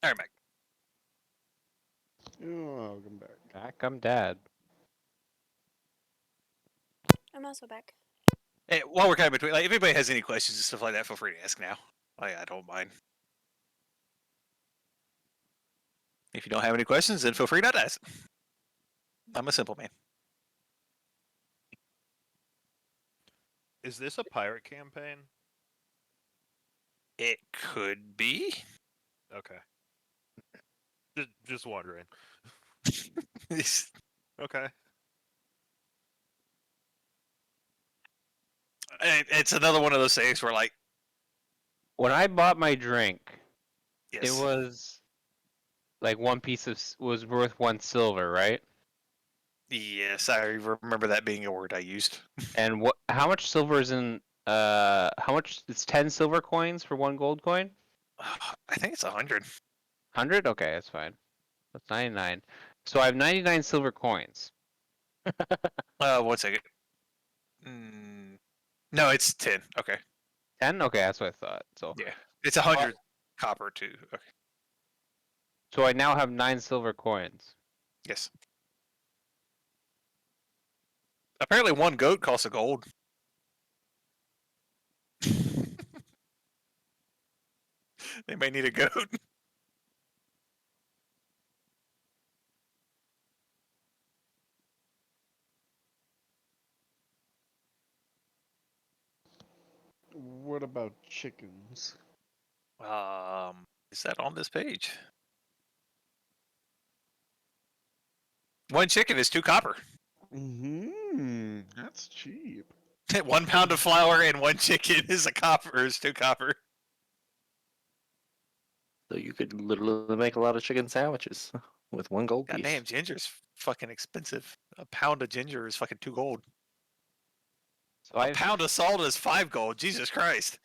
All right, Mike. Oh, welcome back. Back, I'm dad. I'm also back. Hey, while we're kind of between, like, if anybody has any questions and stuff like that, feel free to ask now. I don't mind. If you don't have any questions, then feel free not to ask. I'm a simple man. Is this a pirate campaign? It could be. Okay. Just wondering. It's Okay. another one of those things where, like, When I bought my drink, yes, it was like one piece of was worth 1 silver, right? yes, I remember that being a word I used. And what? How much silver is in? How much? It's 10 silver coins for 1 gold coin. I think it's 100. 100? Okay, that's fine. That's 99. So I have 99 silver coins. 1 second. No, it's 10. Okay, 10? Okay, that's what I thought. So yeah, it's 100 copper too. Okay, so I now have 9 silver coins. yes. Apparently, 1 goat costs a gold. They may need a goat. What about chickens? Is that on this page? 1 chicken is 2 copper. That's cheap. 1 pound of flour and 1 chicken is a copper. Is 2 copper. So you could literally make a lot of chicken sandwiches with 1 gold piece. Goddamn, ginger's fucking expensive. A pound of ginger is fucking 2 gold. So A pound of salt is 5 gold. Jesus Christ.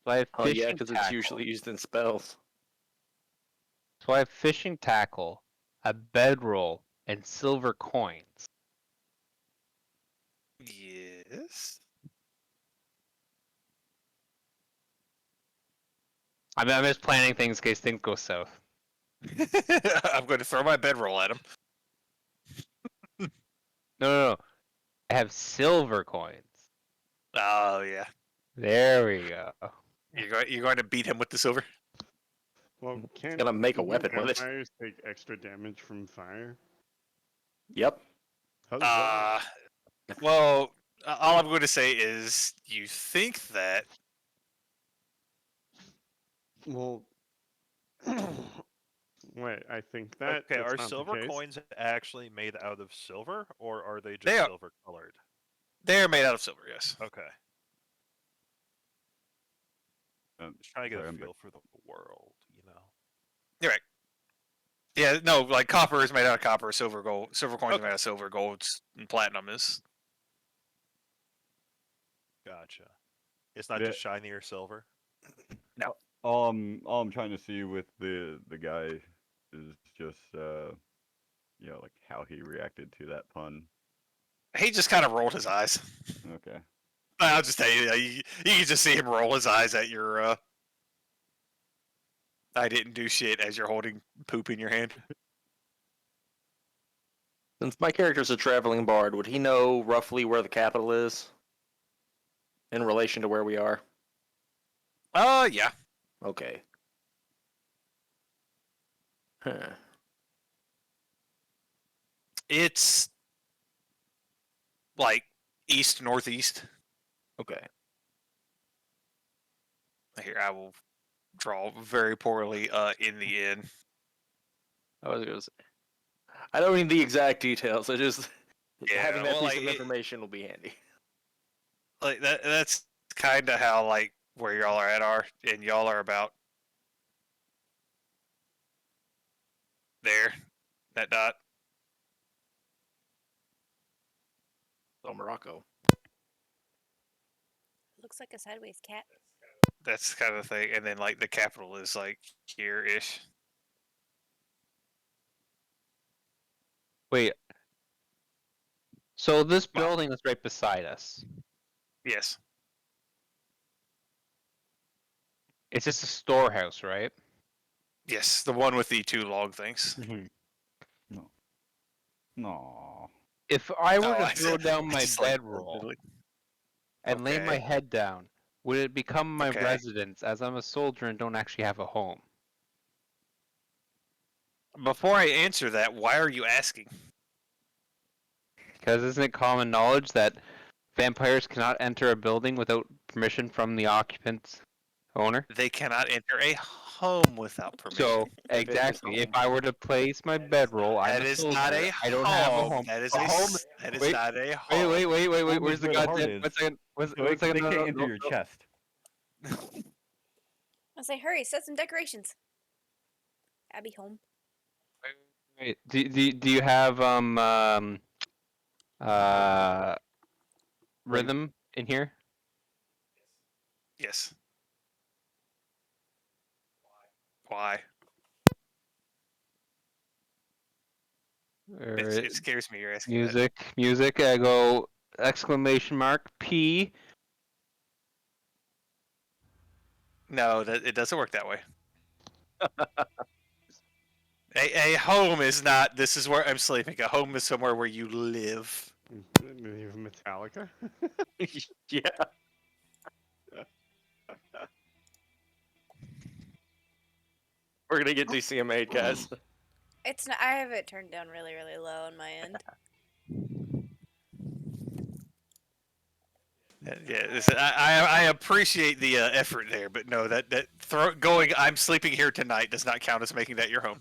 So I have Oh fishing yeah, because it's tackle. usually used in spells. So I have fishing tackle, a bedroll, and silver coins. Yes. I'm just planning things in case things go south. I'm going to throw my bedroll at him. No. I have silver coins. Oh yeah. There we go. You're going to beat him with the silver. Well, can't Gonna make a didn't weapon with it. vampires take extra damage from fire? Yep. How's that? Well, all I'm going to say is you think that. Well, wait, I think that Okay, that's are not the silver case. coins actually made out of silver, or are they just They are. silver colored? They're made out of silver, yes. Okay. Just trying to get a feel for the world, you know. You're right. Yeah, no, like copper is made out of copper, silver coins are Okay. made out of silver, gold and platinum is. Gotcha. It's not Yeah. just shinier silver. All I'm trying to see with the guy is just like how he reacted to that pun. He just kind of rolled his eyes. Okay. I'll just tell you, you can just see him roll his eyes at your. I didn't do shit as you're holding poop in your hand. Since my character's a traveling bard, would he know roughly where the capital is in relation to where we are? Yeah. Okay. Huh. It's like east northeast. Okay. Here, I will draw very poorly in the end. I was gonna say. I don't need the exact details. I just Yeah, having that well, piece like, of information will be handy. Like that's kind of how like where y'all are at are, and y'all are about there. That dot. Oh, Morocco. Looks like a sideways cat. That's kind of the thing, and then like the capital is like here-ish. Wait. So this Wow. building is right beside us. Yes. It's just a storehouse, right? Yes, the one with the 2 log things. No. If I were Oh, to throw down my just, like, bedroll and lay my Okay. head down, would it become my Okay. residence as I'm a soldier and don't actually have a home? Before I answer that, why are you asking? Because isn't it common knowledge that vampires cannot enter a building without permission from the occupant's owner? They cannot enter a home without permission. So If it is exactly, if home. I were to place my bedroll, I'm That a is soldier. not a I don't have a home. home. That is A a home. that is Wait, not a home. Wait. Home Where's is the where the heart goddamn? is. 1 second. One So second. they No, can't no, enter no, your no. chest. I say, hurry, set some decorations. Abby home. Wait, do you have rhythm in here? Yes. Why? Or It scares me. You're asking that. music. I go exclamation mark P. No, it doesn't work that way. A home is not. This is where I'm sleeping. A home is somewhere where you live. Metallica. Yeah. We're gonna get DCMA'd, guys. It's not. I have it turned down really, really low on my end. Yeah, I appreciate the effort there, but no, that going. I'm sleeping here tonight does not count as making that your home.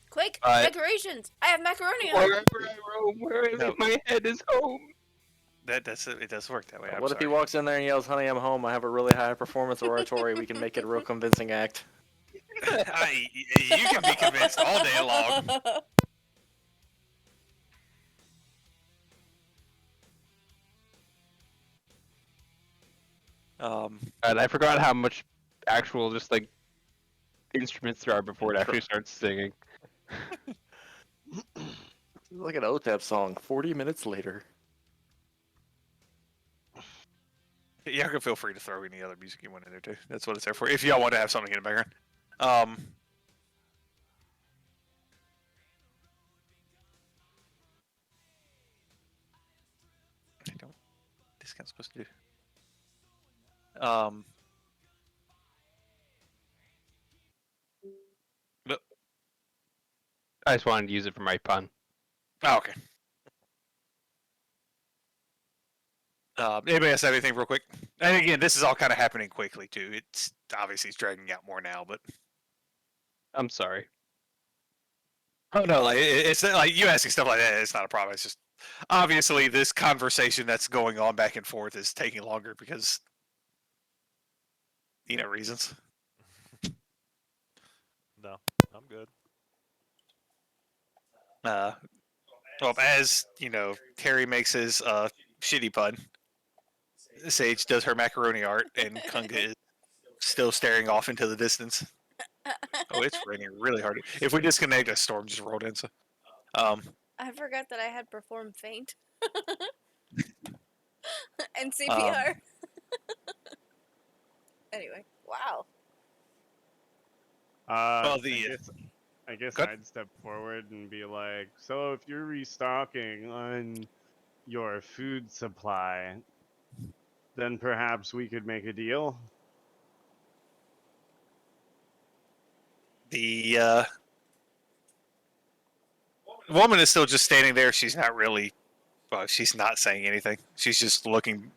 Quick, decorations! I have macaroni on. Wherever I roam, wherever No. my head is home. It does work that way. I'm What if he sorry. walks in there and yells, "Honey, I'm home. I have a really high performance oratory. We can make it a real convincing act." You can be convinced all day long. And I forgot how much actual just like instruments there are before it actually starts singing. Like an OTEP song. 40 minutes later. Y'all can feel free to throw any other music you want in there too. That's what it's there for. If y'all want to have something in the background. I don't. This guy's supposed to do. But, I just wanted to use it for my pun. oh, okay. Anybody else have anything real quick? And again, this is all kind of happening quickly too. It's obviously it's dragging out more now, but I'm sorry. oh no, like it's not like you asking stuff like that. It's not a problem. It's just obviously this conversation that's going on back and forth is taking longer because reasons. No, I'm good. Well, as Terry makes his shitty pun. Sage does her macaroni art, and Kunga is still staring off into the distance. Oh, it's raining really hard. If we disconnect, a storm just rolled in. So, I forgot that I had performed faint and CPR. Anyway, wow. Well, I guess Go ahead. I'd step forward and be like, so if you're restocking on your food supply, then perhaps we could make a deal. The woman is still just standing there. She's not really. Well, she's not saying anything. She's just looking,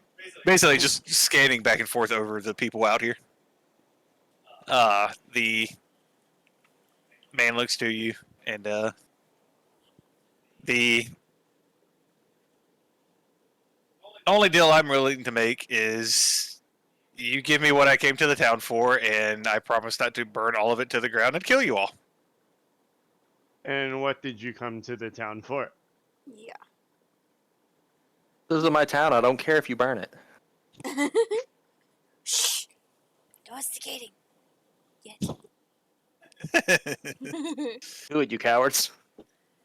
basically just scanning back and forth over the people out here. The man looks to you, and the only deal I'm willing to make is you give me what I came to the town for, and I promise not to burn all of it to the ground and kill you all. And what did you come to the town for? Yeah. This is my town. I don't care if you burn it. Shh. Domesticating. Yes. Do it, you cowards.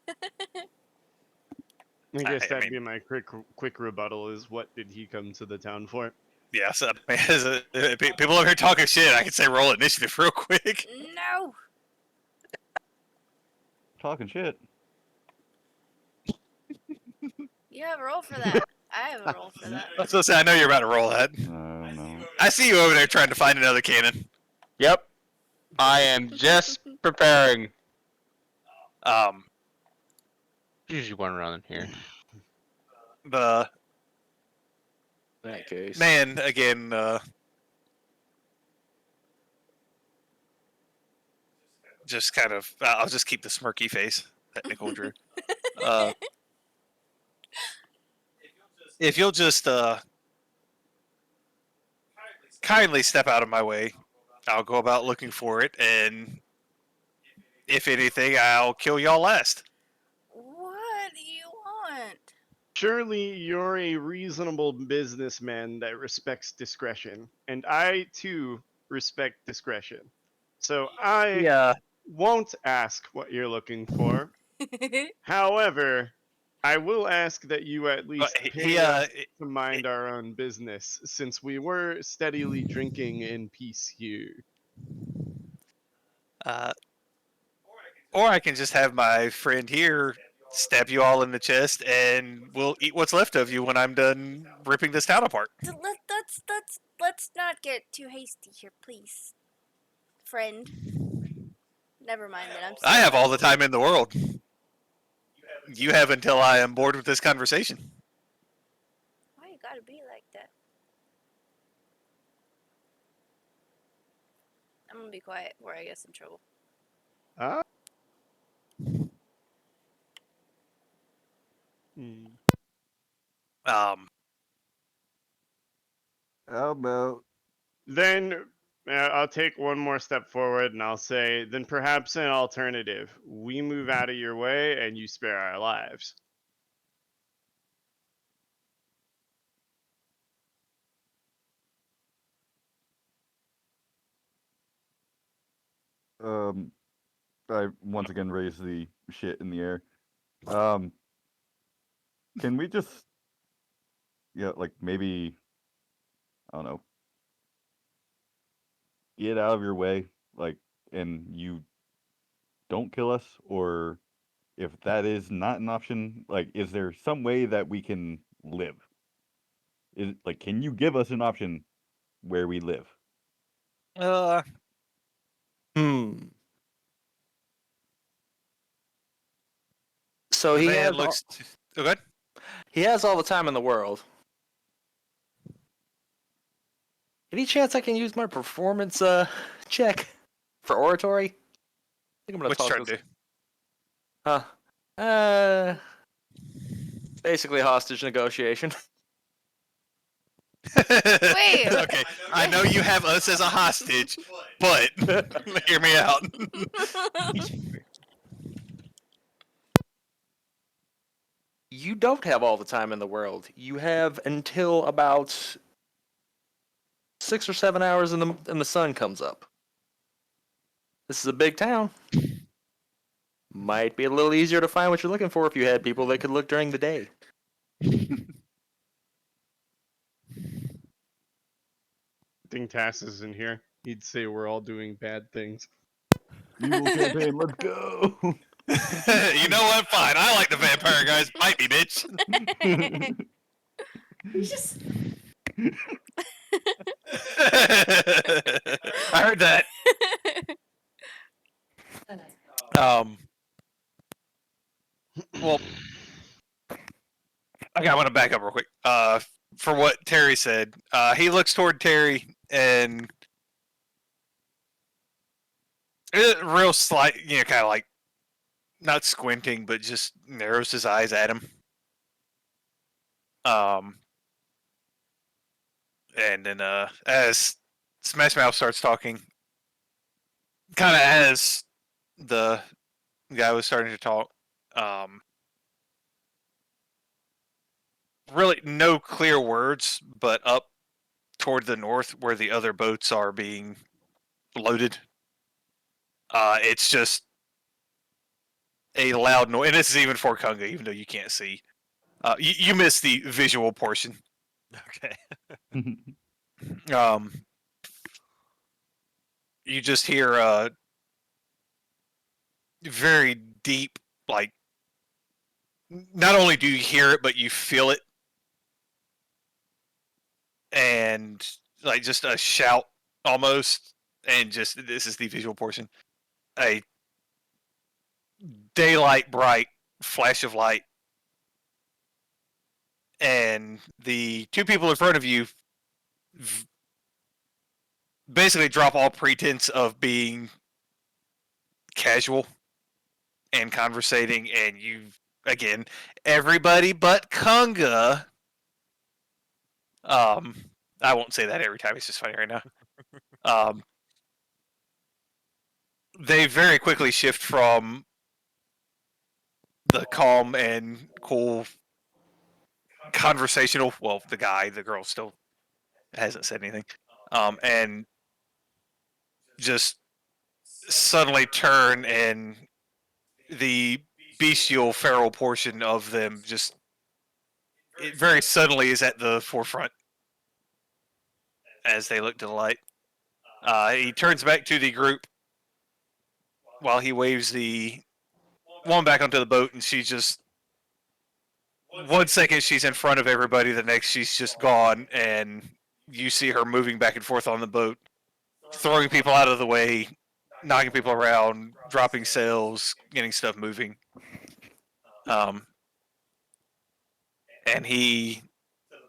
I guess I that'd mean- be my quick rebuttal is what did he come to the town for? Yeah, so people over here talking shit. I can say roll initiative real quick. No. Talking shit. You have a roll for that. I have a roll for that. I was supposed to say, I know you're about to roll that. No. I see you over there trying to find another cannon. Yep. I am just preparing. Um, Usually one around in here. the In that case. man again. Just kind of. I'll just keep the smirky face that Nicole drew. Uh, if you'll just kindly step out of my way, I'll go about looking for it, and if anything, I'll kill y'all last. What do you want? Surely you're a reasonable businessman that respects discretion, and I too respect discretion. So I Yeah. won't ask what you're looking for. However, I will ask that you at least pay us to mind our own business, since we were steadily drinking in peace here. Or I can just have my friend here stab you all in the chest, and we'll eat what's left of you when I'm done ripping this town apart. Let's not get too hasty here, please, friend. Never mind that. I'm. I have all the time in the world. You have until I am bored with this conversation. Why you gotta be like that? I'm gonna be quiet, or I get in trouble. Ah. Um, How about Then I'll take one more step forward and I'll say, then perhaps an alternative. We move out of your way and you spare our lives. I once again raise the shit in the air. Um, can we just, yeah, like maybe, I don't know, get out of your way, like, and you don't kill us, or if that is not an option, like, is there some way that we can live? Is like, can you give us an option where we live? So the he man has looks. Oh, good. he has all the time in the world. Any chance I can use my performance check for oratory? I think I'm gonna Which talk turn to do? Huh. Basically hostage negotiation. Wait. Okay, I know you have us as a hostage, but hear me out. You don't have all the time in the world. You have until about 6 or 7 hours and the sun comes up. This is a big town. Might be a little easier to find what you're looking for if you had people that could look during the day. Ding Tass is in here. He'd say we're all doing bad things. Evil campaign, let's go! You know what? Fine. I like the vampire guys. Bite me, bitch. I heard that. Well, okay, I want to back up real quick. For what Terry said, he looks toward Terry and real slight, kind of like not squinting, but just narrows his eyes at him. And then as Smash Mouth starts talking, kind of as the guy was starting to talk, really no clear words, but up toward the north where the other boats are being loaded, it's just a loud noise, and this is even for Kunga, even though you can't see. You missed the visual portion. Okay. You just hear very deep, like, not only do you hear it, but you feel it, and like just a shout almost, and just this is the visual portion. A daylight bright flash of light, and the two people in front of you basically drop all pretense of being casual and conversating, and you again, everybody but Kunga. I won't say that every time. It's just funny right now. They very quickly shift from the calm and cool conversational. Well, the girl still hasn't said anything, and just suddenly turn, and the bestial feral portion of them just it very suddenly is at the forefront as they look to the light. He turns back to the group while he waves the one back onto the boat, and she's just 1 second she's in front of everybody, the next she's just gone, and you see her moving back and forth on the boat, throwing people out of the way, knocking people around, dropping sails, getting stuff moving. And he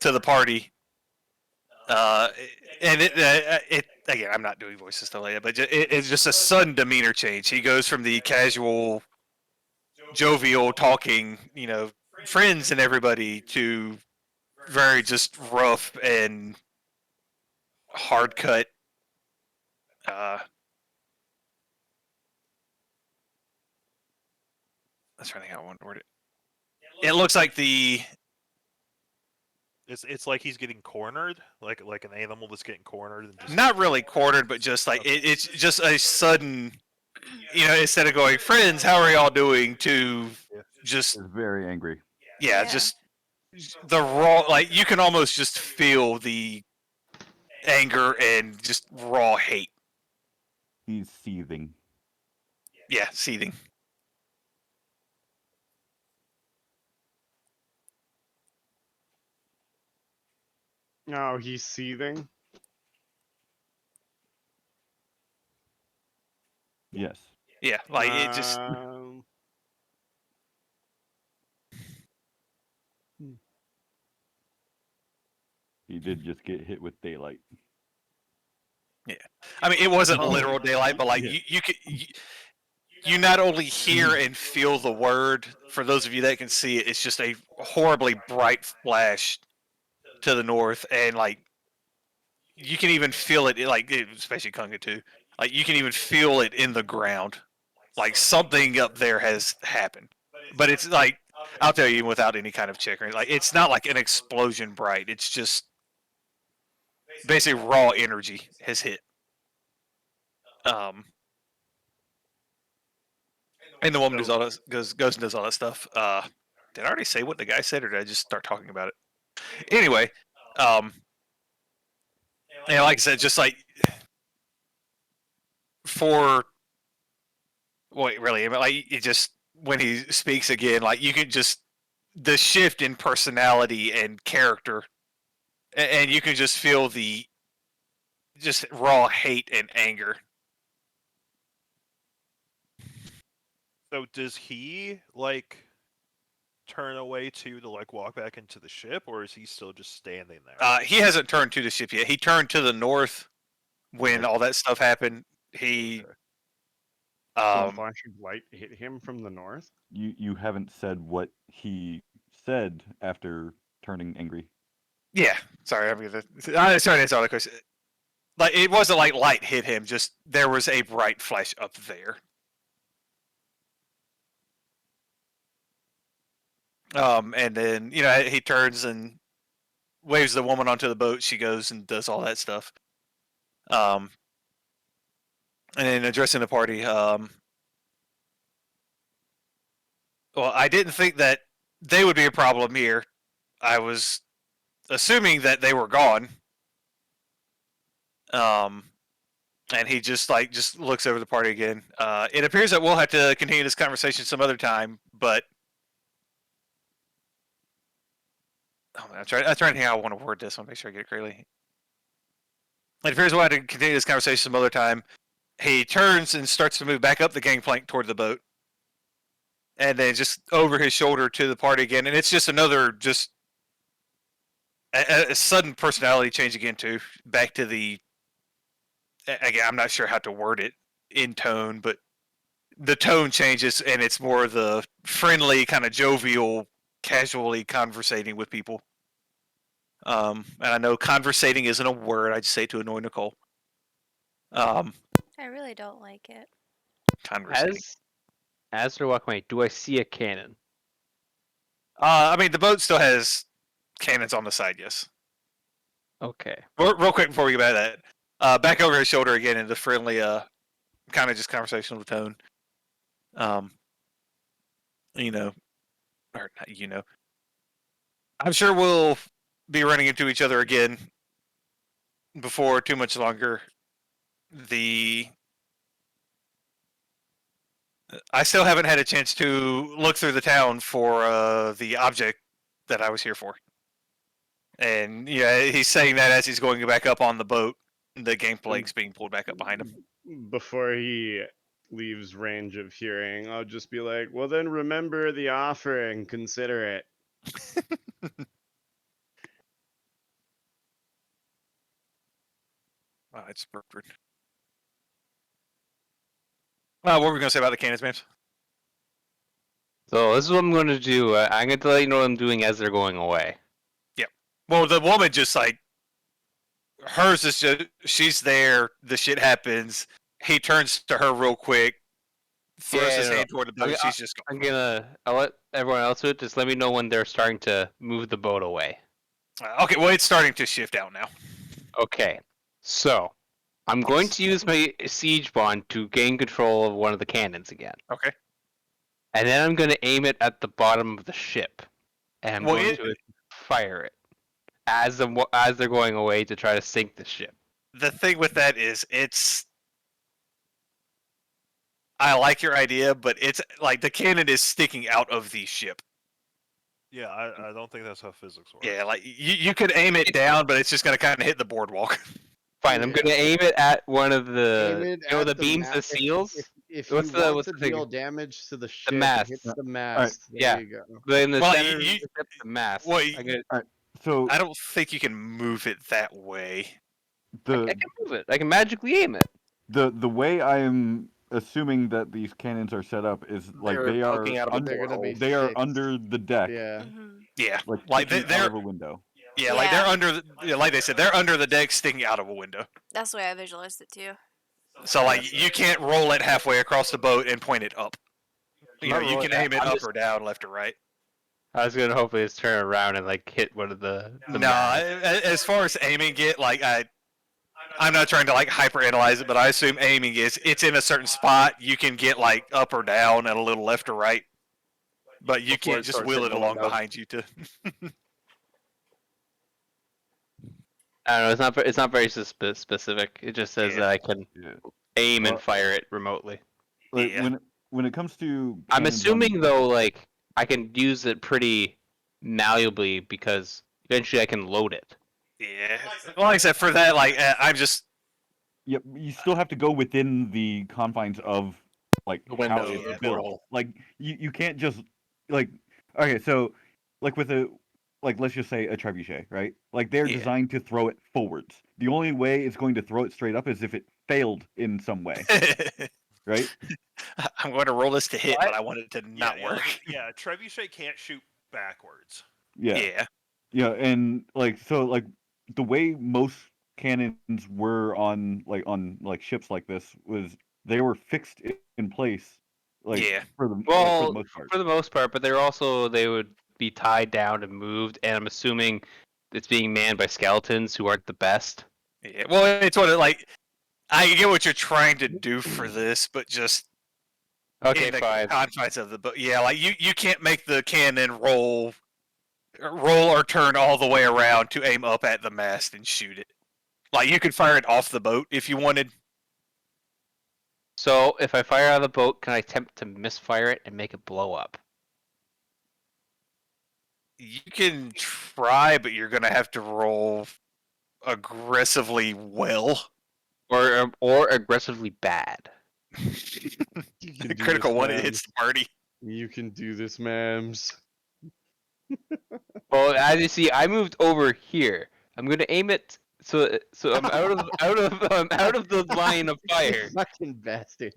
to the party, and it again. I'm not doing voices to Leia, but it's just a sudden demeanor change. He goes from the casual, jovial, talking, friends and everybody, to very just rough and hard cut. That's trying to think how I want to word it. It looks like It's like he's getting cornered, like an animal that's getting cornered, and just not really cornered, but just like it's just a sudden, instead of going, friends, how are y'all doing, to just Is very angry. yeah, just the raw, like you can almost just feel the anger and just raw hate. He's seething. Yeah, seething. No, he's seething. Yes. Yeah, like it just. He did just get hit with daylight. Yeah, I mean it wasn't literal daylight, but like Yeah. you not only hear and feel the word. For those of you that can see it, it's just a horribly bright flash to the north, and like you can even feel it, like especially Kunga too. Like you can even feel it in the ground. Like something up there has happened, but it's like I'll tell you without any kind of checkering. Like it's not like an explosion bright. It's just basically raw energy has hit. And the woman does all that, goes and does all that stuff. Did I already say what the guy said, or did I just start talking about it? Anyway, and like I said, just like for wait, really, like it just when he speaks again, like you can just the shift in personality and character, and you can just feel the just raw hate and anger. So does he like turn away to like walk back into the ship, or is he still just standing there? He hasn't turned to the ship yet. He turned to the north when all that stuff happened. He Some flash of light hit him from the north. You haven't said what he said after turning angry. yeah. Sorry, I'm gonna. Sorry to answer all the question. Like it wasn't like light hit him. Just there was a bright flash up there. And then he turns and waves the woman onto the boat. She goes and does all that stuff. And then addressing the party. Well, I didn't think that they would be a problem here. I was assuming that they were gone. And he just looks over the party again. It appears that we'll have to continue this conversation some other time, but I'm trying to think how I want to word this. I want to make sure I get it correctly. It appears we'll have to continue this conversation some other time. He turns and starts to move back up the gangplank toward the boat, and then just over his shoulder to the party again. And it's just another a sudden personality change again too. Back to the again, I'm not sure how to word it in tone, but the tone changes and it's more the friendly, kind of jovial, casually conversating with people. And I know conversating isn't a word. I just say it to annoy Nicole. I really don't like it. Conversating. As they're walking away, do I see a cannon? I mean, the boat still has cannons on the side. Yes. Okay. Real quick before we get back to that, back over his shoulder again in the friendly, kind of just conversational tone. You know, or not, you know, I'm sure we'll be running into each other again before too much longer. I still haven't had a chance to look through the town for the object that I was here for. And yeah, he's saying that as he's going back up on the boat. The gangplank's being pulled back up behind him. Before he leaves range of hearing, I'll just be like, well, then remember the offer and consider it. Oh, it's Bertrand. What were we going to say about the cannons, man? So this is what I'm going to do. I'm going to let you know what I'm doing as they're going away. Well, the woman just like hers is just she's there. The shit happens. He turns to her real quick, throws his hand toward the boat. She's just gone. I'll let everyone else do it. Just let me know when they're starting to move the boat away. Okay, well, it's starting to shift out now. Okay, so I'm going to use my siege bond to gain control of one of the cannons again. Okay. And then I'm going to aim it at the bottom of the ship, and I'm going to fire it as they're going away to try to sink the ship. The thing with that is, I like your idea, but it's like the cannon is sticking out of the ship. Yeah, I don't think that's how physics works. Yeah, like you could aim it down, but it's just going to kind of hit the boardwalk. Fine, I'm going to aim it at one of Aim the it the at beams, ma- the seals. If What's you the- want what's to the thing? deal damage to the ship, mast. hit the mast. There yeah. you go. But in the Well, center of the ship, the mast. well, I'm gonna- So I don't think you can move it that way. I the can move it. I can magically aim it. the way I am assuming that these cannons are set up is like They're they are poking out of a under, They're gonna be they are fixed. under the deck, Yeah. Yeah, like like sticking they're out of a window. yeah, like they're under, like they said, they're under the deck, sticking out of a window. That's the way I visualized it too. So like you can't roll it halfway across the boat and point it up. You know, you can aim it up or down, left or right. I was gonna hopefully just turn around and like hit one of the No, masts. as far as aiming it, like I'm not trying to like hyper-analyze it, but I assume aiming is it's in a certain spot. You can get like up or down and a little left or right, but you Before can't it just starts wheel it hitting the along window. behind you to. I don't know. It's not very specific. It just says that I can Yeah. aim and Well- fire it remotely. Like Yeah. when it comes to I'm cannons assuming on- though, like I can use it pretty malleably because eventually I can load it. Yeah, well, like I said, for that, like I'm just Yep, you still have to go within the confines of like The window, how it's yeah, built. porthole. Like you can't just like okay, so like with a like let's just say a trebuchet, right? Like they're Yeah. designed to throw it forwards. The only way it's going to throw it straight up is if it failed in some way, right? I'm going to roll this to hit, but I want it to not yeah, work. Yeah, Trebuchet can't shoot backwards. Yeah. Yeah. Yeah, and like so like the way most cannons were on like ships like this was they were fixed in place like Yeah. for the Well, most part. for the most part, but they would be tied down and moved, and I'm assuming it's being manned by skeletons who aren't the best. Yeah. Well, it's what it like. I get what you're trying to do for this, but just Okay, in the fine. confines of the book. Yeah, like you can't make the cannon roll or turn all the way around to aim up at the mast and shoot it. Like you could fire it off the boat if you wanted. So if I fire out of the boat, can I attempt to misfire it and make it blow up? You can try, but you're gonna have to roll aggressively well. or aggressively bad. You can do Critical this, one, it ma'ams. hits the party. You can do this, ma'ams. Well, as you see, I moved over here. I'm gonna aim it so I'm out of the line of You fire. fucking bastard.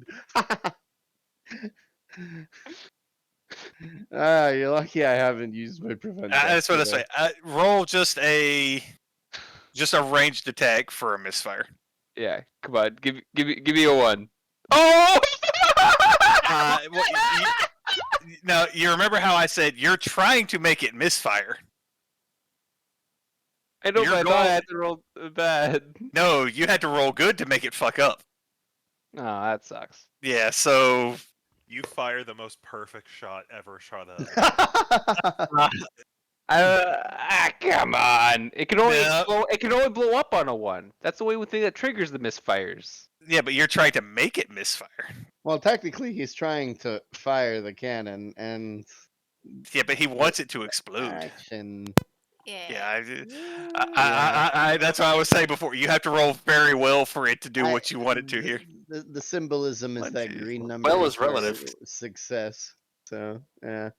Ah, you're lucky I haven't used my prevent. That's what I today. say. Roll just a ranged attack for a misfire. Yeah, come on, give me a 1. Oh! Now you remember how I said you're trying to make it misfire? I know, your but I thought goal- I had to roll bad. No, you had to roll good to make it fuck up. Oh, that sucks. Yeah, so You fire the most perfect shot ever shot at. Come on! It can only No. it can only blow up on a 1. That's the only thing that triggers the misfires. yeah, but you're trying to make it misfire. Well, technically, he's trying to fire the cannon and Yeah, but he wants it to explode. action. Yeah, that's what I was saying before. You have to roll very well for it to do what you want it to here. The symbolism is One, that two, green four. number Well is is relative. success. So yeah.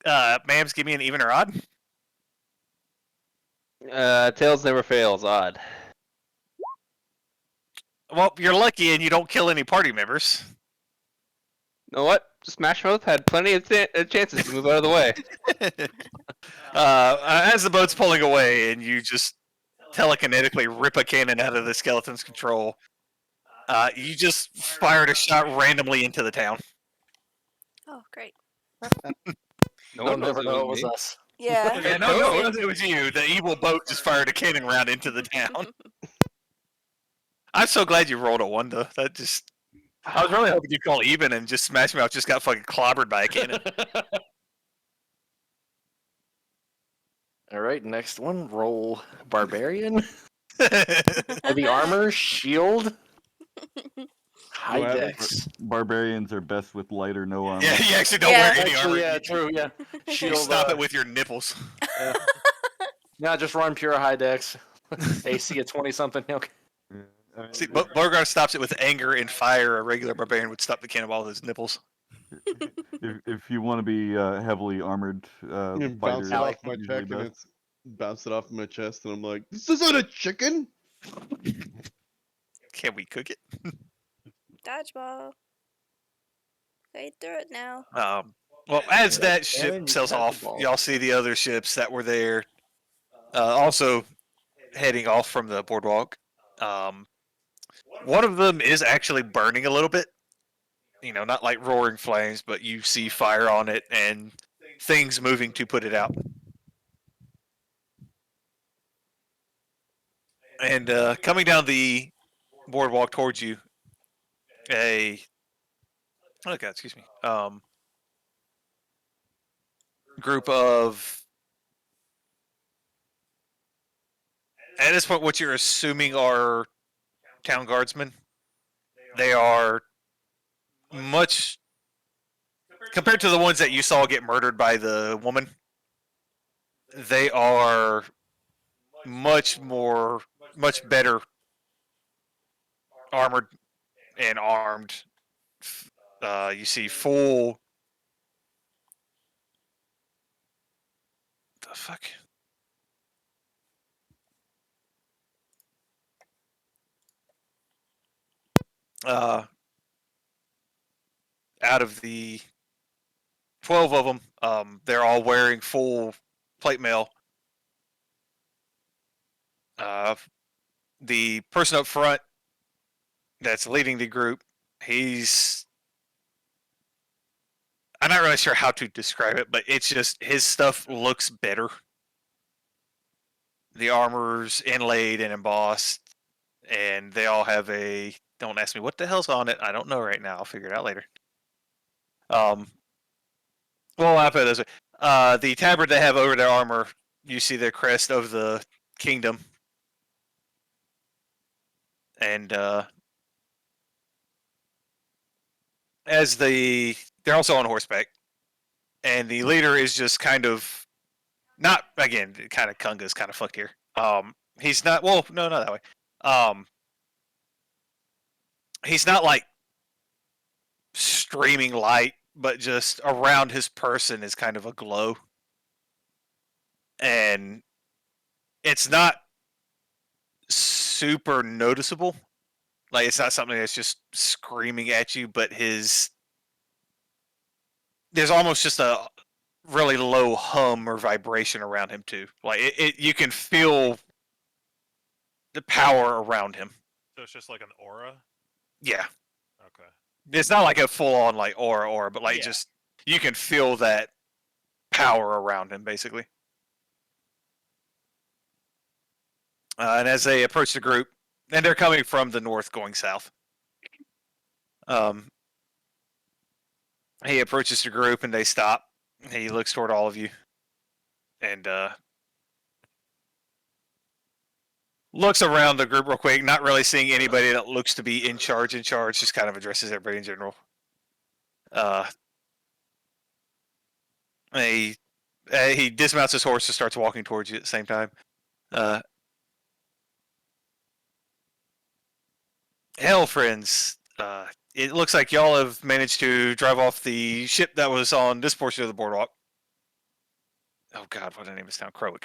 Mams, give me an even or odd. Tails never fails. Odd. Well, you're lucky and you don't kill any party members. You know what? Smash Mouth had plenty of chances to move out of the way. As the boat's pulling away and you just telekinetically rip a cannon out of the skeleton's control, you just fired a shot randomly into the town. Oh, great. No They'll one knows never know it was me. us. Yeah. Yeah, no, it was you. The evil boat just fired a cannon round into the town. I'm so glad you rolled a 1, though. That just... I was really hoping you'd call even and just Smash Mouth just got fucking clobbered by a cannon. All right, next one. Roll barbarian. Heavy armor, shield, high Well, dex. Barbarians are best with light or no armor. Yeah, you actually don't Yeah. wear any armor. Actually, yeah, true, yeah. You Shield. stop it with your nipples. Yeah, just run pure high dex. AC at 20 something. Okay. Yeah, I mean, See, Beauregard stops it with anger and fire. A regular barbarian would stop the cannonball with his nipples. if you want to be heavily armored You fighter, bounce it off my usually check and best. it's bounce it off my chest, and I'm like, "This isn't a chicken." Can we cook it? Dodgeball. Fade through it now. Well, as that Cannon, ship you sails got the off, ball. y'all see the other ships that were there, also heading off from the boardwalk. One of them is actually burning a little bit. You know, not like roaring flames, but you see fire on it and things moving to put it out. And coming down the boardwalk towards you, excuse me, group of, at this point, what you're assuming are town guardsmen. They are much, compared to the ones that you saw get murdered by the woman, they are much better armored and armed. You see full... The fuck? Out of the 12 of them, they're all wearing full plate mail. The person up front that's leading the group, I'm not really sure how to describe it, but it's just his stuff looks better. The armor's inlaid and embossed, and they all have don't ask me what the hell's on it. I don't know right now. I'll figure it out later. Well, I'll put it this way. The tabard they have over their armor, you see the crest of the kingdom. And they're also on horseback. And the leader is just kind of not again. Kind of Kunga's kind of fucked here. He's not. Well, no, not that way. He's not like streaming light, but just around his person is kind of a glow, and it's not super noticeable. Like it's not something that's just screaming at you, but there's almost just a really low hum or vibration around him too. Like you can feel the power around him. So it's just like an aura. Yeah, Okay. it's not like a full on like aura, but like Yeah. just you can feel that power around him basically. And as they approach the group, and they're coming from the north going south, he approaches the group and they stop. He looks toward all of you and looks around the group real quick, not really seeing anybody that looks to be in charge, just kind of addresses everybody in general. He dismounts his horse and starts walking towards you at the same time. Hell, friends, it looks like y'all have managed to drive off the ship that was on this portion of the boardwalk. Oh God, what the name of this town? Crowick.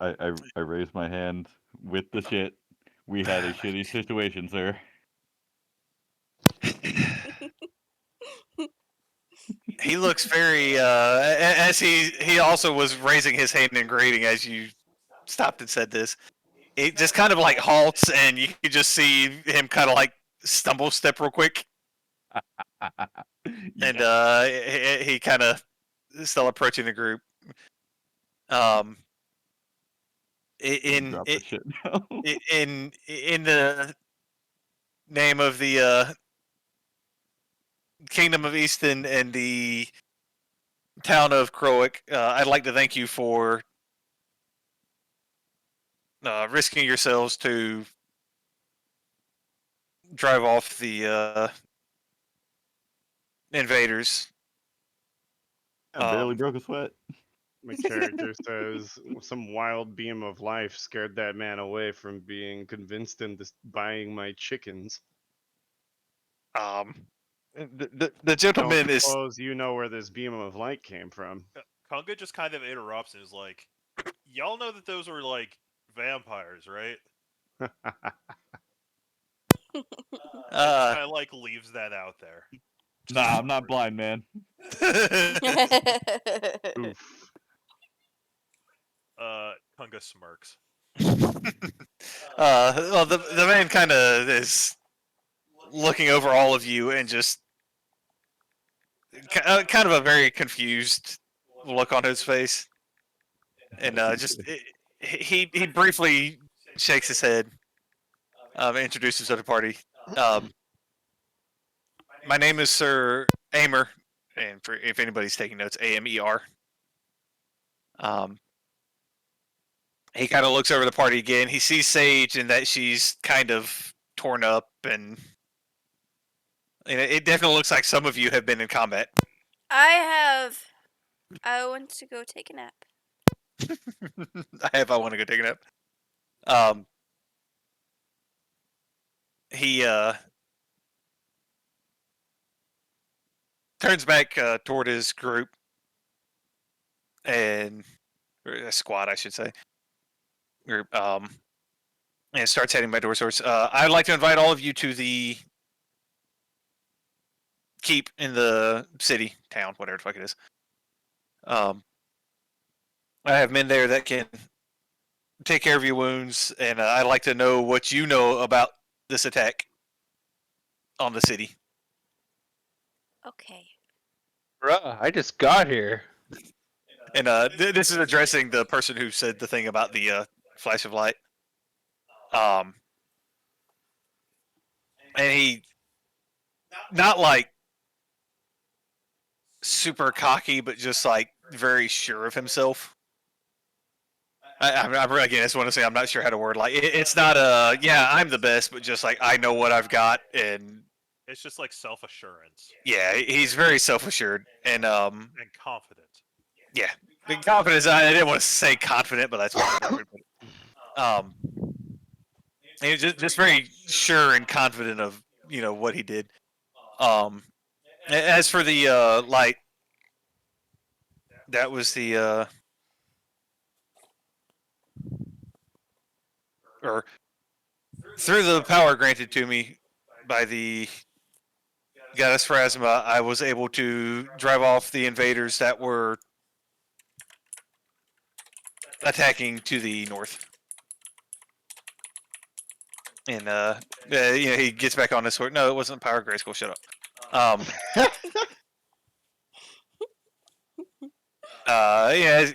I raised my hand with the shit. We had a shitty situation, sir. He looks very as he also was raising his hand in greeting as you stopped and said this. It just kind of like halts, and you can just see him kind of like stumble step real quick, and he kind of still approaching the group. In Drop the shit now. in the name of the Kingdom of Easton and the town of Crowick, I'd like to thank you for risking yourselves to drive off the invaders. I barely broke a sweat. My character says some wild beam of life scared that man away from being convinced into buying my chickens. The gentleman Don't is suppose you know where this beam of light came from. Kunga just kind of interrupts and is like, "Y'all know that those were like vampires, right?" Kind of like leaves that out there. Nah, I'm not blind, man. Oof. Kunga smirks. well, the man kind of is looking over all of you and just kind of a very confused look on his face, and just he briefly shakes his head, introduces to the party. My name is Sir Amer, and if anybody's taking notes, Amer. He kind of looks over the party again. He sees Sage and that she's kind of torn up, and it definitely looks like some of you have been in combat. I want to go take a nap. I want to go take a nap. He turns back toward his group and or a squad, I should say. Group and starts heading back towards. I'd like to invite all of you to the keep in the city, town, whatever the fuck it is. I have men there that can take care of your wounds, and I'd like to know what you know about this attack on the city. Okay. Bruh, I just got here. And this is addressing the person who said the thing about the flash of light. And he, not like super cocky, but just like very sure of himself. I'm again, I just want to say I'm not sure how to word like it's not yeah, I'm the best, but just like I know what I've got, and It's just like self-assurance yeah, he's very self-assured and and confident. yeah, The confidence. I didn't want to say confident, but that's what I would put it. He was just very sure and confident of what he did. As for the light, that was the or through the power granted to me by the goddess Phrasma, I was able to drive off the invaders that were attacking to the north. And he gets back on his horse. No, it wasn't Power Grayskull. Shut up.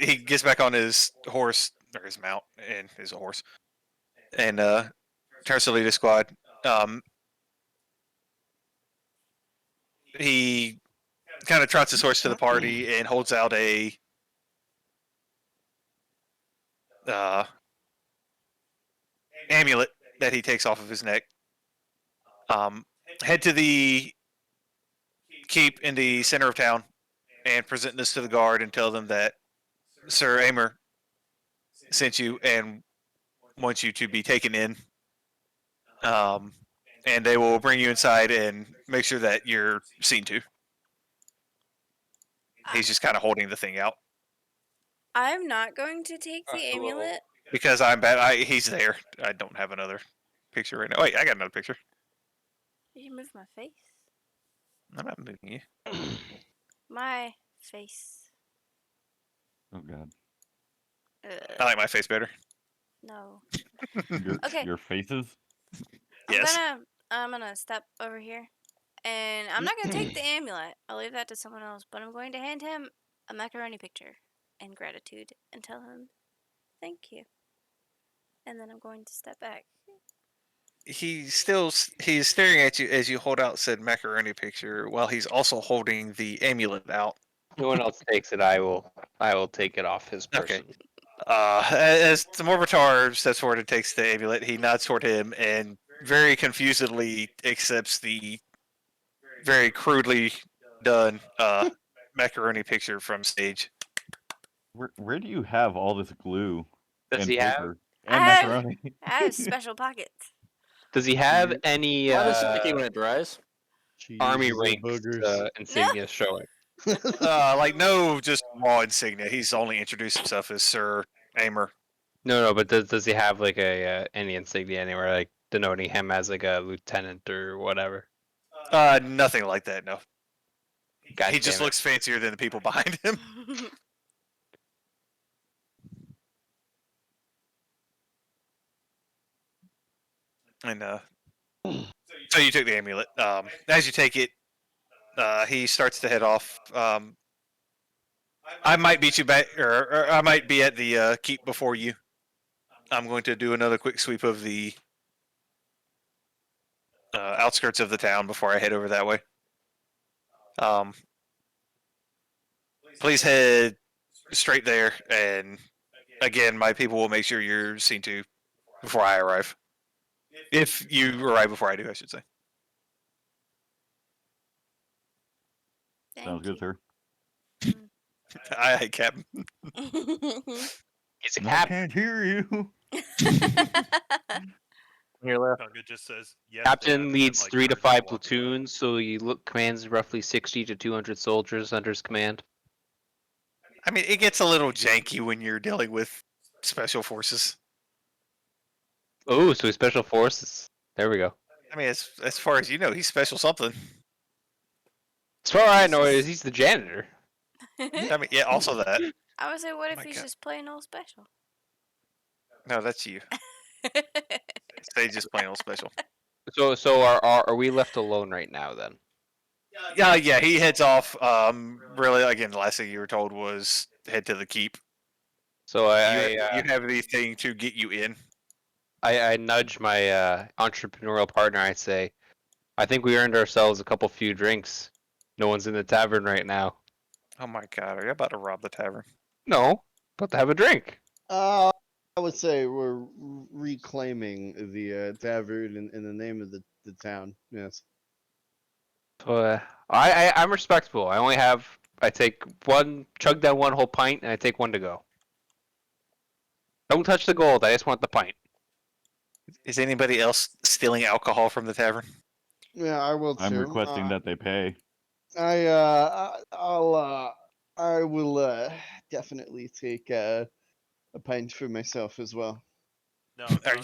He gets back on his horse or his mount, and is a horse, and turns to lead a squad. He kind of trots his horse to the party and holds out a amulet that he takes off of his neck. Head to the keep in the center of town and present this to the guard and tell them that Sir Amer sent you and wants you to be taken in. And they will bring you inside and make sure that you're seen to. He's just kind of holding the thing out. I'm not going to take the amulet. Because I'm bad. He's there. I don't have another picture right now. Wait, I got another picture. Did you move my face? I'm not moving you. My face. Oh god. I like my face better. No. Your, Okay. your faces? Yes. I'm gonna step over here, and I'm not gonna take the amulet. I'll leave that to someone else. But I'm going to hand him a macaroni picture in gratitude and tell him thank you. And then I'm going to step back. He's staring at you as you hold out said macaroni picture while he's also holding the amulet out. No one else takes it. I will take it off his Okay. person. As the Morbitar steps forward and takes the amulet, he nods toward him and very confusedly accepts the very crudely done macaroni picture from stage. Where do you have all this glue Does and he have? paper and I have- macaroni? I have special pockets. Does he have any Why does it sticky when it dries? army Jesus, ranks boogers. insignia showing? Like no, just raw insignia. He's only introduced himself as Sir Amer. No, but does he have like a any insignia anywhere, like denoting him as like a lieutenant or whatever? Nothing like that. No. God He just damn it. looks fancier than the people behind him. And so you took the amulet. As you take it, he starts to head off. I might beat you back, or I might be at the keep before you. I'm going to do another quick sweep of the outskirts of the town before I head over that way. Please head straight there, and again, my people will make sure you're seen to before I arrive. If you arrive before I do, I should say. Thank Sounds good, sir. Aye, Captain. He's a I cap. can't hear you. Here left. It just says yes. Captain and leads like 3 to turns and 5 walks away. platoons, so he commands roughly 60 to 200 soldiers under his command. I mean, it gets a little janky when you're dealing with special forces. Oh, so he's special forces. There we go. I mean, as far as you know, he's special something. As far as I know, he's the janitor. I mean, yeah, also that. I would say, what if my he's God. just plain old special? No, that's you. They just plain old special. So are we left alone right now then? Yeah, he heads off. Really, again, the last thing you were told was head to the keep. So You have the thing to get you in. I nudge my entrepreneurial partner. I say, I think we earned ourselves a couple few drinks. No one's in the tavern right now. Oh my God, are you about to rob the tavern? No, but to have a drink. I would say we're reclaiming the tavern in the name of the town. Yes. So I'm respectable. I only have I take one, chug down one whole pint, and I take one to go. Don't touch the gold. I just want the pint. Is anybody else stealing alcohol from the tavern? Yeah, I will too. I'm requesting that they pay. I will definitely take a pint for myself as well. No, Are you-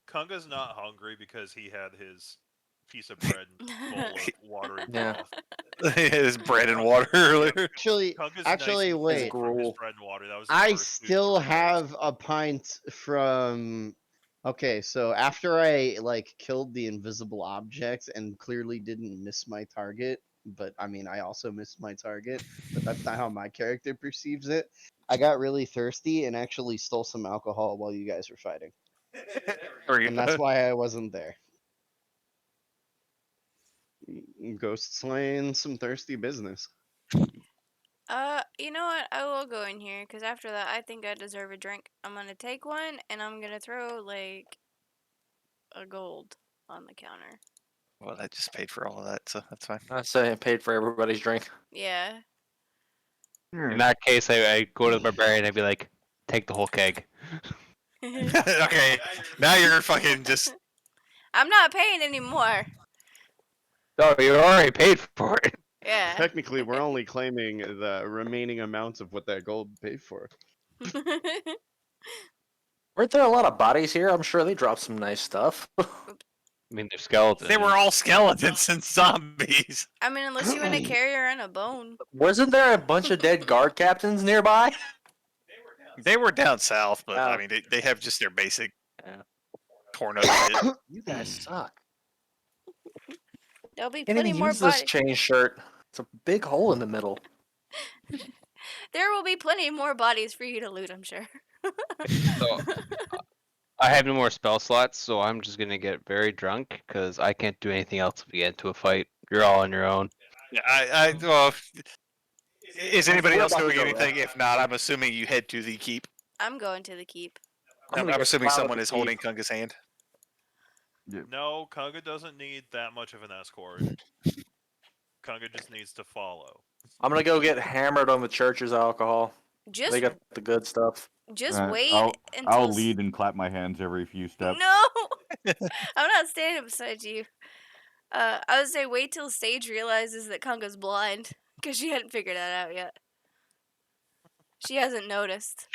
Kunga's not hungry because he had his piece of bread and bowl of watery Yeah. broth. His bread and water earlier. Actually, Kunga's actually, nice and wait. full from his Gruel. bread and water. That was his I first food still for a while. have a pint from. Okay, so after I like killed the invisible object and clearly didn't miss my target, but I mean I also missed my target, but that's not how my character perceives it. I got really thirsty and actually stole some alcohol while you guys were fighting, and that's why I wasn't there. Ghost slaying some thirsty business. You know what? I will go in here because after that, I think I deserve a drink. I'm gonna take one and I'm gonna throw like a gold on the counter. Well, that just paid for all of that, so that's fine. I say I paid for everybody's drink. Yeah. In that case, I go to the barbarian and I'd be like, take the whole keg. Okay, now you're fucking just. I'm not paying anymore. Oh, you already paid for it. Yeah. Technically, we're only claiming the remaining amount of what that gold paid for. Weren't there a lot of bodies here? I'm sure they dropped some nice stuff. I mean, they're skeletons. They were all skeletons and zombies. I mean, unless you want to carry her in a bone. Wasn't there a bunch of dead guard captains nearby? They were down south, but I Oh. mean, they have just their basic Yeah. torn up shit. You guys suck. There'll be Can't plenty even more use this bodies. chain shirt. It's a big hole in the middle. There will be plenty more bodies for you to loot, I'm sure. So, I have no more spell slots, so I'm just gonna get very drunk because I can't do anything else if we get into a fight. You're all on your own. Yeah, well, is anybody We're else about to doing go there. anything? If not, I'm assuming you head to the keep. I'm going to the keep. I'm gonna get assuming plowed someone with is the holding keep. Kunga's hand. No, Kunga doesn't need that much of an escort. Kunga just needs to follow. I'm gonna go get hammered on the church's alcohol. Just They got the good stuff. wait I'll until lead and clap my hands every few steps. No. I'm not standing beside you. I would say wait till Sage realizes that Kunga's blind because she hadn't figured that out yet. She hasn't noticed.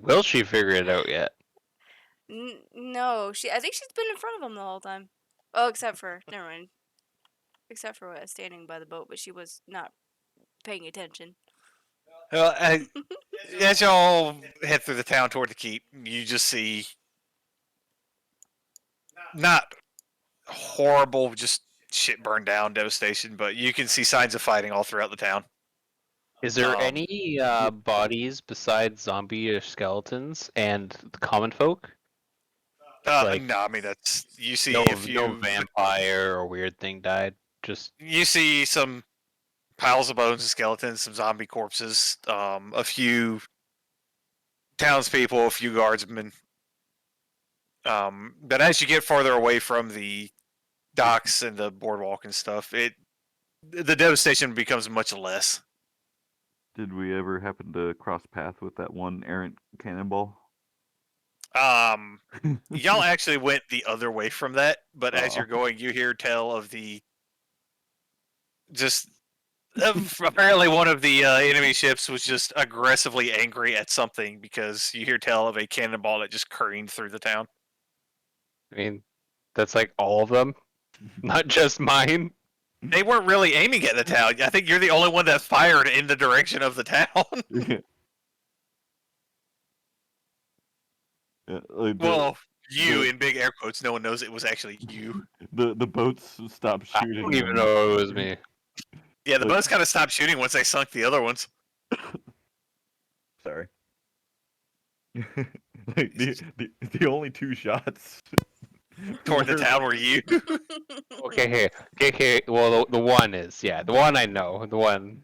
Will she figure it out yet? No, I think she's been in front of him the whole time. Oh, except for never mind. Except for standing by the boat, but she was not paying attention. Well, as y'all head through the town toward the keep, you just see not horrible, just shit burned down, devastation, but you can see signs of fighting all throughout the town. Is there Um, any bodies besides zombie or skeletons and the common folk? Like- no, I mean that's you see No, a few no vampire or weird thing died. Just you see some piles of bones and skeletons, some zombie corpses, a few townspeople, a few guardsmen. But as you get farther away from the docks and the boardwalk and stuff, the devastation becomes much less. Did we ever happen to cross path with that one errant cannonball? Y'all actually went the other way from that, but as Oh. you're going, you hear tell of the just apparently one of the enemy ships was just aggressively angry at something because you hear tell of a cannonball that just careened through the town. I mean, that's like all of them, not just mine. They weren't really aiming at the town. I think you're the only one that fired in the direction of the town. Yeah, like Well, you the- in big air quotes. No one knows it was actually you. the boats stopped I shooting. don't even when- know it was me. Yeah, the Like- boats kind of stopped shooting once they sunk the other ones. Sorry. Like the only two shots Toward the were- town were you. Okay, here. Well, the one is the one I know. The one.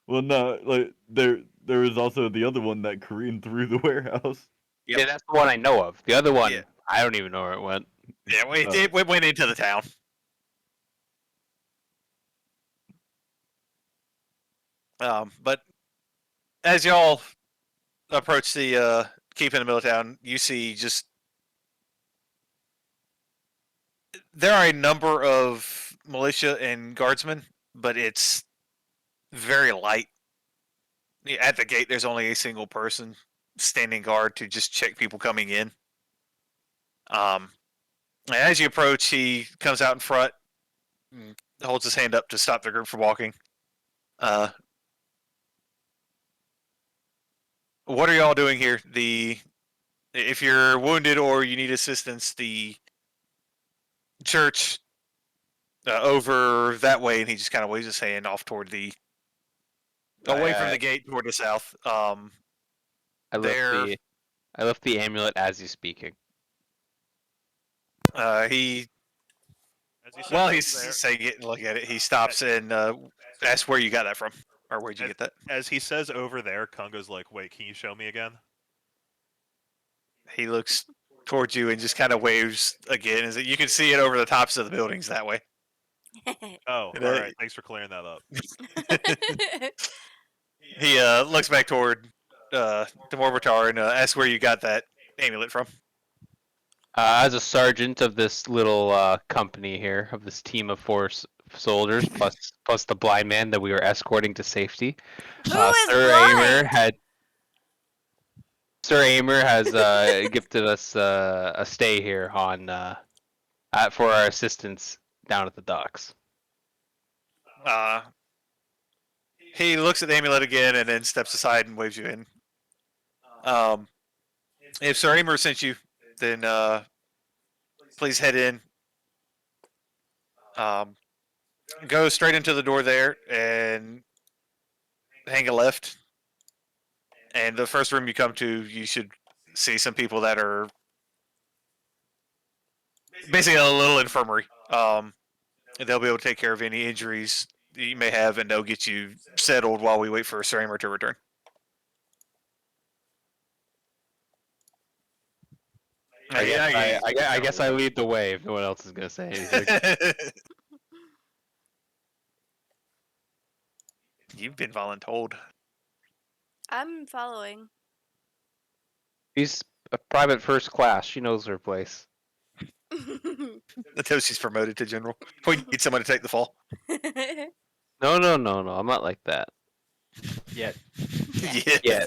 Well, no, like there was also the other one that careened through the warehouse. Yep. Yeah, that's the one I know of. The other one, Yeah. I don't even know where it went. Yeah, it went into the town. But as y'all approach the keep in the middle of town, you see just there are a number of militia and guardsmen, but it's very light. At the gate, there's only a single person standing guard to just check people coming in. As you approach, he comes out in front, and holds his hand up to stop the group from walking. What are y'all doing here? If you're wounded or you need assistance, the church over that way, and he just kind of waves his hand off toward the away from the gate toward the south. I lift there, the I lift the amulet as he's speaking. he As he says while over he's there, saying it and look at it, he stops and asks where you got that from, or where'd you get that? as he says over there, Kunga's like, "Wait, can you show me again?" He looks towards you and just kind of waves again. As you can see it over the tops of the buildings that way. Oh, And, all right. Thanks for clearing that up. He looks back toward Demorbitar and asks where you got that amulet from. As a sergeant of this little company here, of this team of soldiers, plus the blind man that we were escorting to safety, Who is Sir blind? Amer has gifted us a stay here on for our assistance down at the docks. He looks at the amulet again and then steps aside and waves you in. If Sir Amer sent you, then please head in. Go straight into the door there and hang a left. And the first room you come to, you should see some people that are basically a little infirmary. They'll be able to take care of any injuries that you may have, and they'll get you settled while we wait for Sir Amer to return. I guess I lead the way if no one else is gonna say anything. You've been voluntold. I'm following. She's a private first class. She knows her place. Until she's promoted to general. We need someone to take the fall. No. I'm not like that. Yet. Yeah.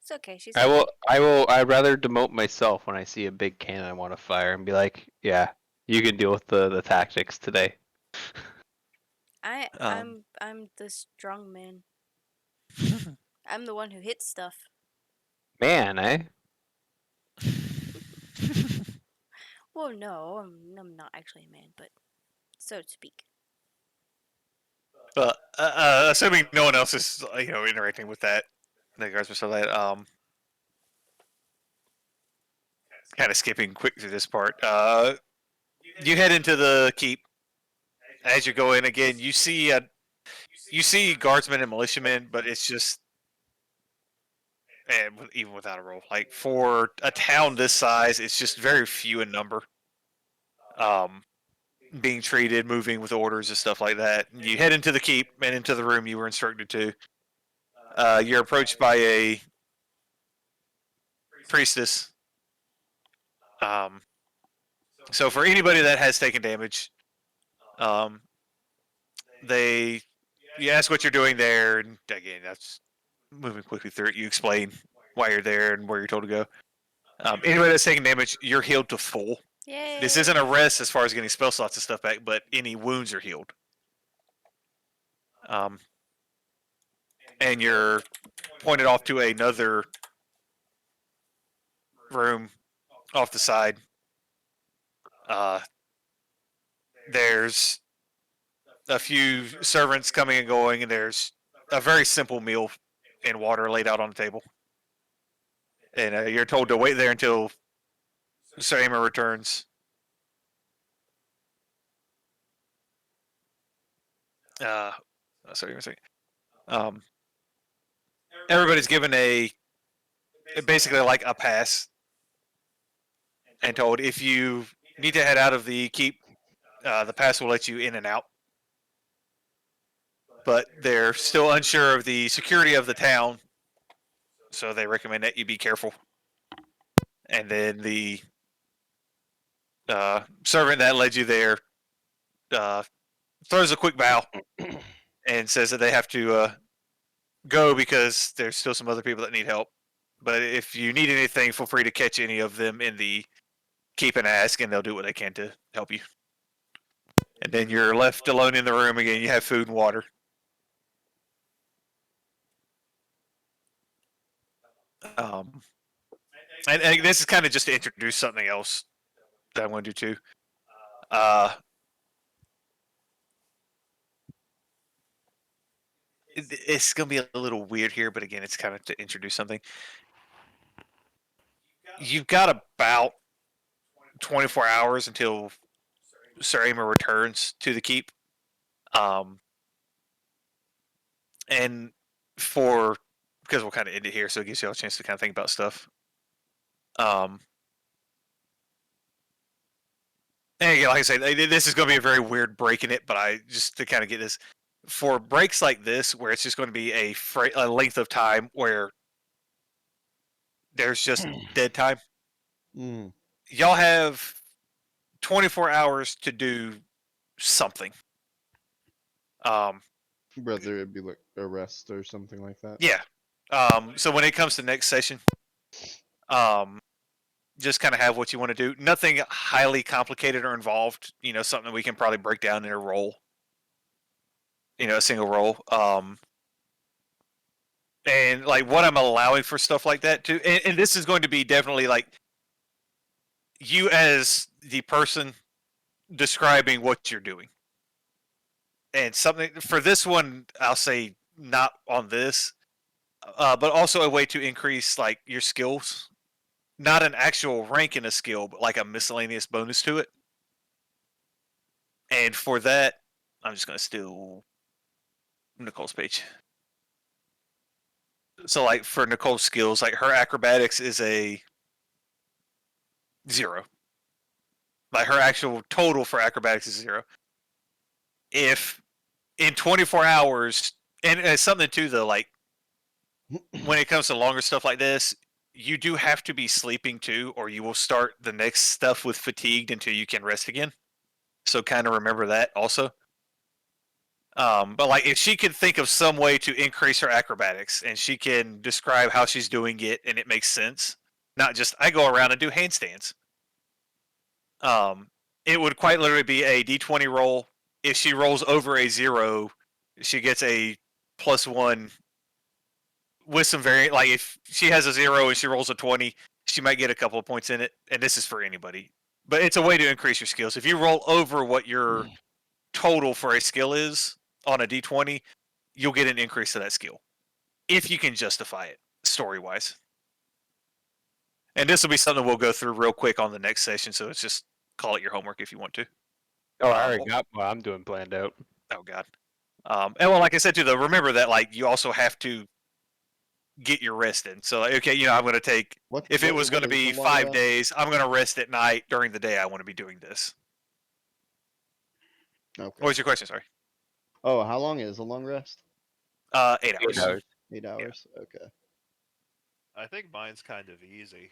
It's okay. She's. I'd rather demote myself when I see a big cannon I want to fire and be like, yeah, you can deal with the tactics today. I'm the strong man. I'm the one who hits stuff. Man, eh? Well, no, I'm not actually a man, but so to speak. But assuming no one else is interacting with that, the guards so that kind of skipping quick through this part. You head into the keep. As you go in again, you see guardsmen and militiamen, but it's just and even without a roll, like for a town this size, it's just very few in number. Being treated, moving with orders and stuff like that. You head into the keep and into the room you were instructed to. You're approached by a priestess. So for anybody that has taken damage, you ask what you're doing there, and again, that's moving quickly through it. You explain why you're there and where you're told to go. Anybody that's taken damage, you're healed to full. Yay! This isn't a rest as far as getting spell slots and stuff back, but any wounds are healed. And you're pointed off to another room off the side. There's a few servants coming and going, and there's a very simple meal and water laid out on the table. And you're told to wait there until Sir Amer returns. Sorry, one second. Everybody's given basically like a pass, and told if you need to head out of the keep, the pass will let you in and out. but they're still unsure of the security of the town, so they recommend that you be careful. And then the servant that led you there throws a quick bow and says that they have to go because there's still some other people that need help. But if you need anything, feel free to catch any of them in the keep and ask, and they'll do what they can to help you. And then you're left alone in the room again. You have food and water. And this is kind of just to introduce something else that I want to do too. It's going to be a little weird here, but again, it's kind of to introduce something. You've got about 24 hours until Sir Amer returns to the keep. And because we'll kind of end it here, so it gives you all a chance to kind of think about stuff. And again, like I say, this is going to be a very weird break in it, but I just to kind of get this for breaks like this, where it's just going to be a length of time where there's just dead time. Mm. Y'all have 24 hours to do something. Whether it be like a rest or something like that. Yeah. So when it comes to next session, just kind of have what you want to do. Nothing highly complicated or involved. Something we can probably break down in a roll. A single roll. And like what I'm allowing for stuff like that too. And this is going to be definitely like you as the person describing what you're doing. And something for this one, I'll say not on this, but also a way to increase like your skills. Not an actual rank in a skill, but like a miscellaneous bonus to it. And for that, I'm just going to steal Nicole's page. So, like, for Nicole's skills, like, her acrobatics is a 0. Like, her actual total for acrobatics is 0. If in 24 hours, and it's something too, though, like, when it comes to longer stuff like this, you do have to be sleeping too, or you will start the next stuff with fatigued until you can rest again. So kind of remember that also. But like if she could think of some way to increase her acrobatics and she can describe how she's doing it and it makes sense, not just I go around and do handstands. It would quite literally be a d20 roll. If she rolls over a 0, she gets a +1 with some variant. Like if she has a 0 and she rolls a 20, she might get a couple of points in it. And this is for anybody. But it's a way to increase your skills. If you roll over what your total for a skill is on a d20, you'll get an increase to that skill if you can justify it story wise. And this will be something we'll go through real quick on the next session. So it's just call it your homework if you want to. Oh, I already got what I'm doing planned out. Oh God. And well, like I said too, though, remember that like you also have to get your rest in. So like, okay, I'm going to take. If it was going to be 5 days, I'm going to rest at night. During the day, I want to be doing this. Okay. What was your question? Sorry. Oh, how long is a long rest? 8 hours. 8 hours. 8 hours? Yeah. Okay. I think mine's kind of easy.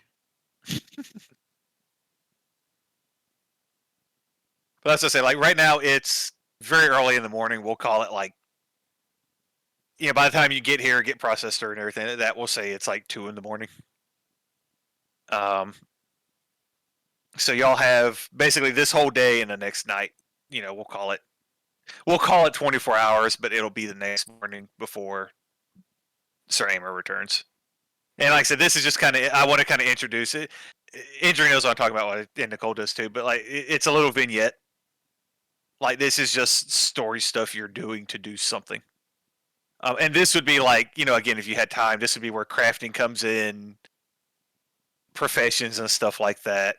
But that's what I say. Like right now, it's very early in the morning. We'll call it like, by the time you get here, get processed and everything, that we'll say it's like 2 in the morning. So y'all have basically this whole day and the next night. We'll call it 24 hours, but it'll be the next morning before Sir Amer returns. And like I said, this is just kind of I want to kind of introduce it. Andrew knows what I'm talking about, and Nicole does too. But like, it's a little vignette. Like this is just story stuff you're doing to do something. And this would be like, again, if you had time, this would be where crafting comes in, professions and stuff like that,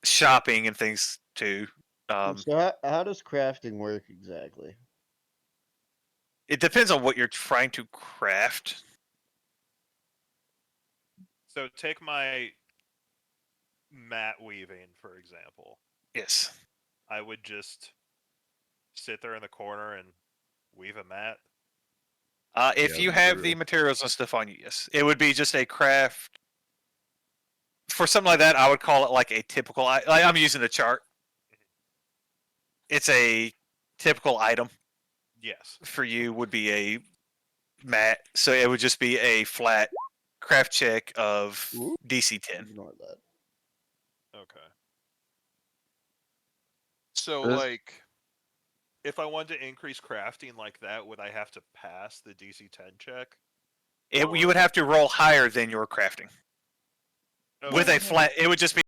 shopping and things too. So how does crafting work exactly? It depends on what you're trying to craft. So take my mat weaving, for example. Yes. I would just sit there in the corner and weave a mat. If Yeah, you have the materials and stuff on you, yes, it would be just a craft. For something like that, I would call it like a typical. Like I'm using the chart. It's a typical item Yes. for you would be a mat, so it would just be a flat craft check of Ooh. DC 10. Ignore that. Okay. So, This- like, if I wanted to increase crafting like that, would I have to pass the DC 10 check? You would have to roll higher than your crafting with Okay. a flat. It would just be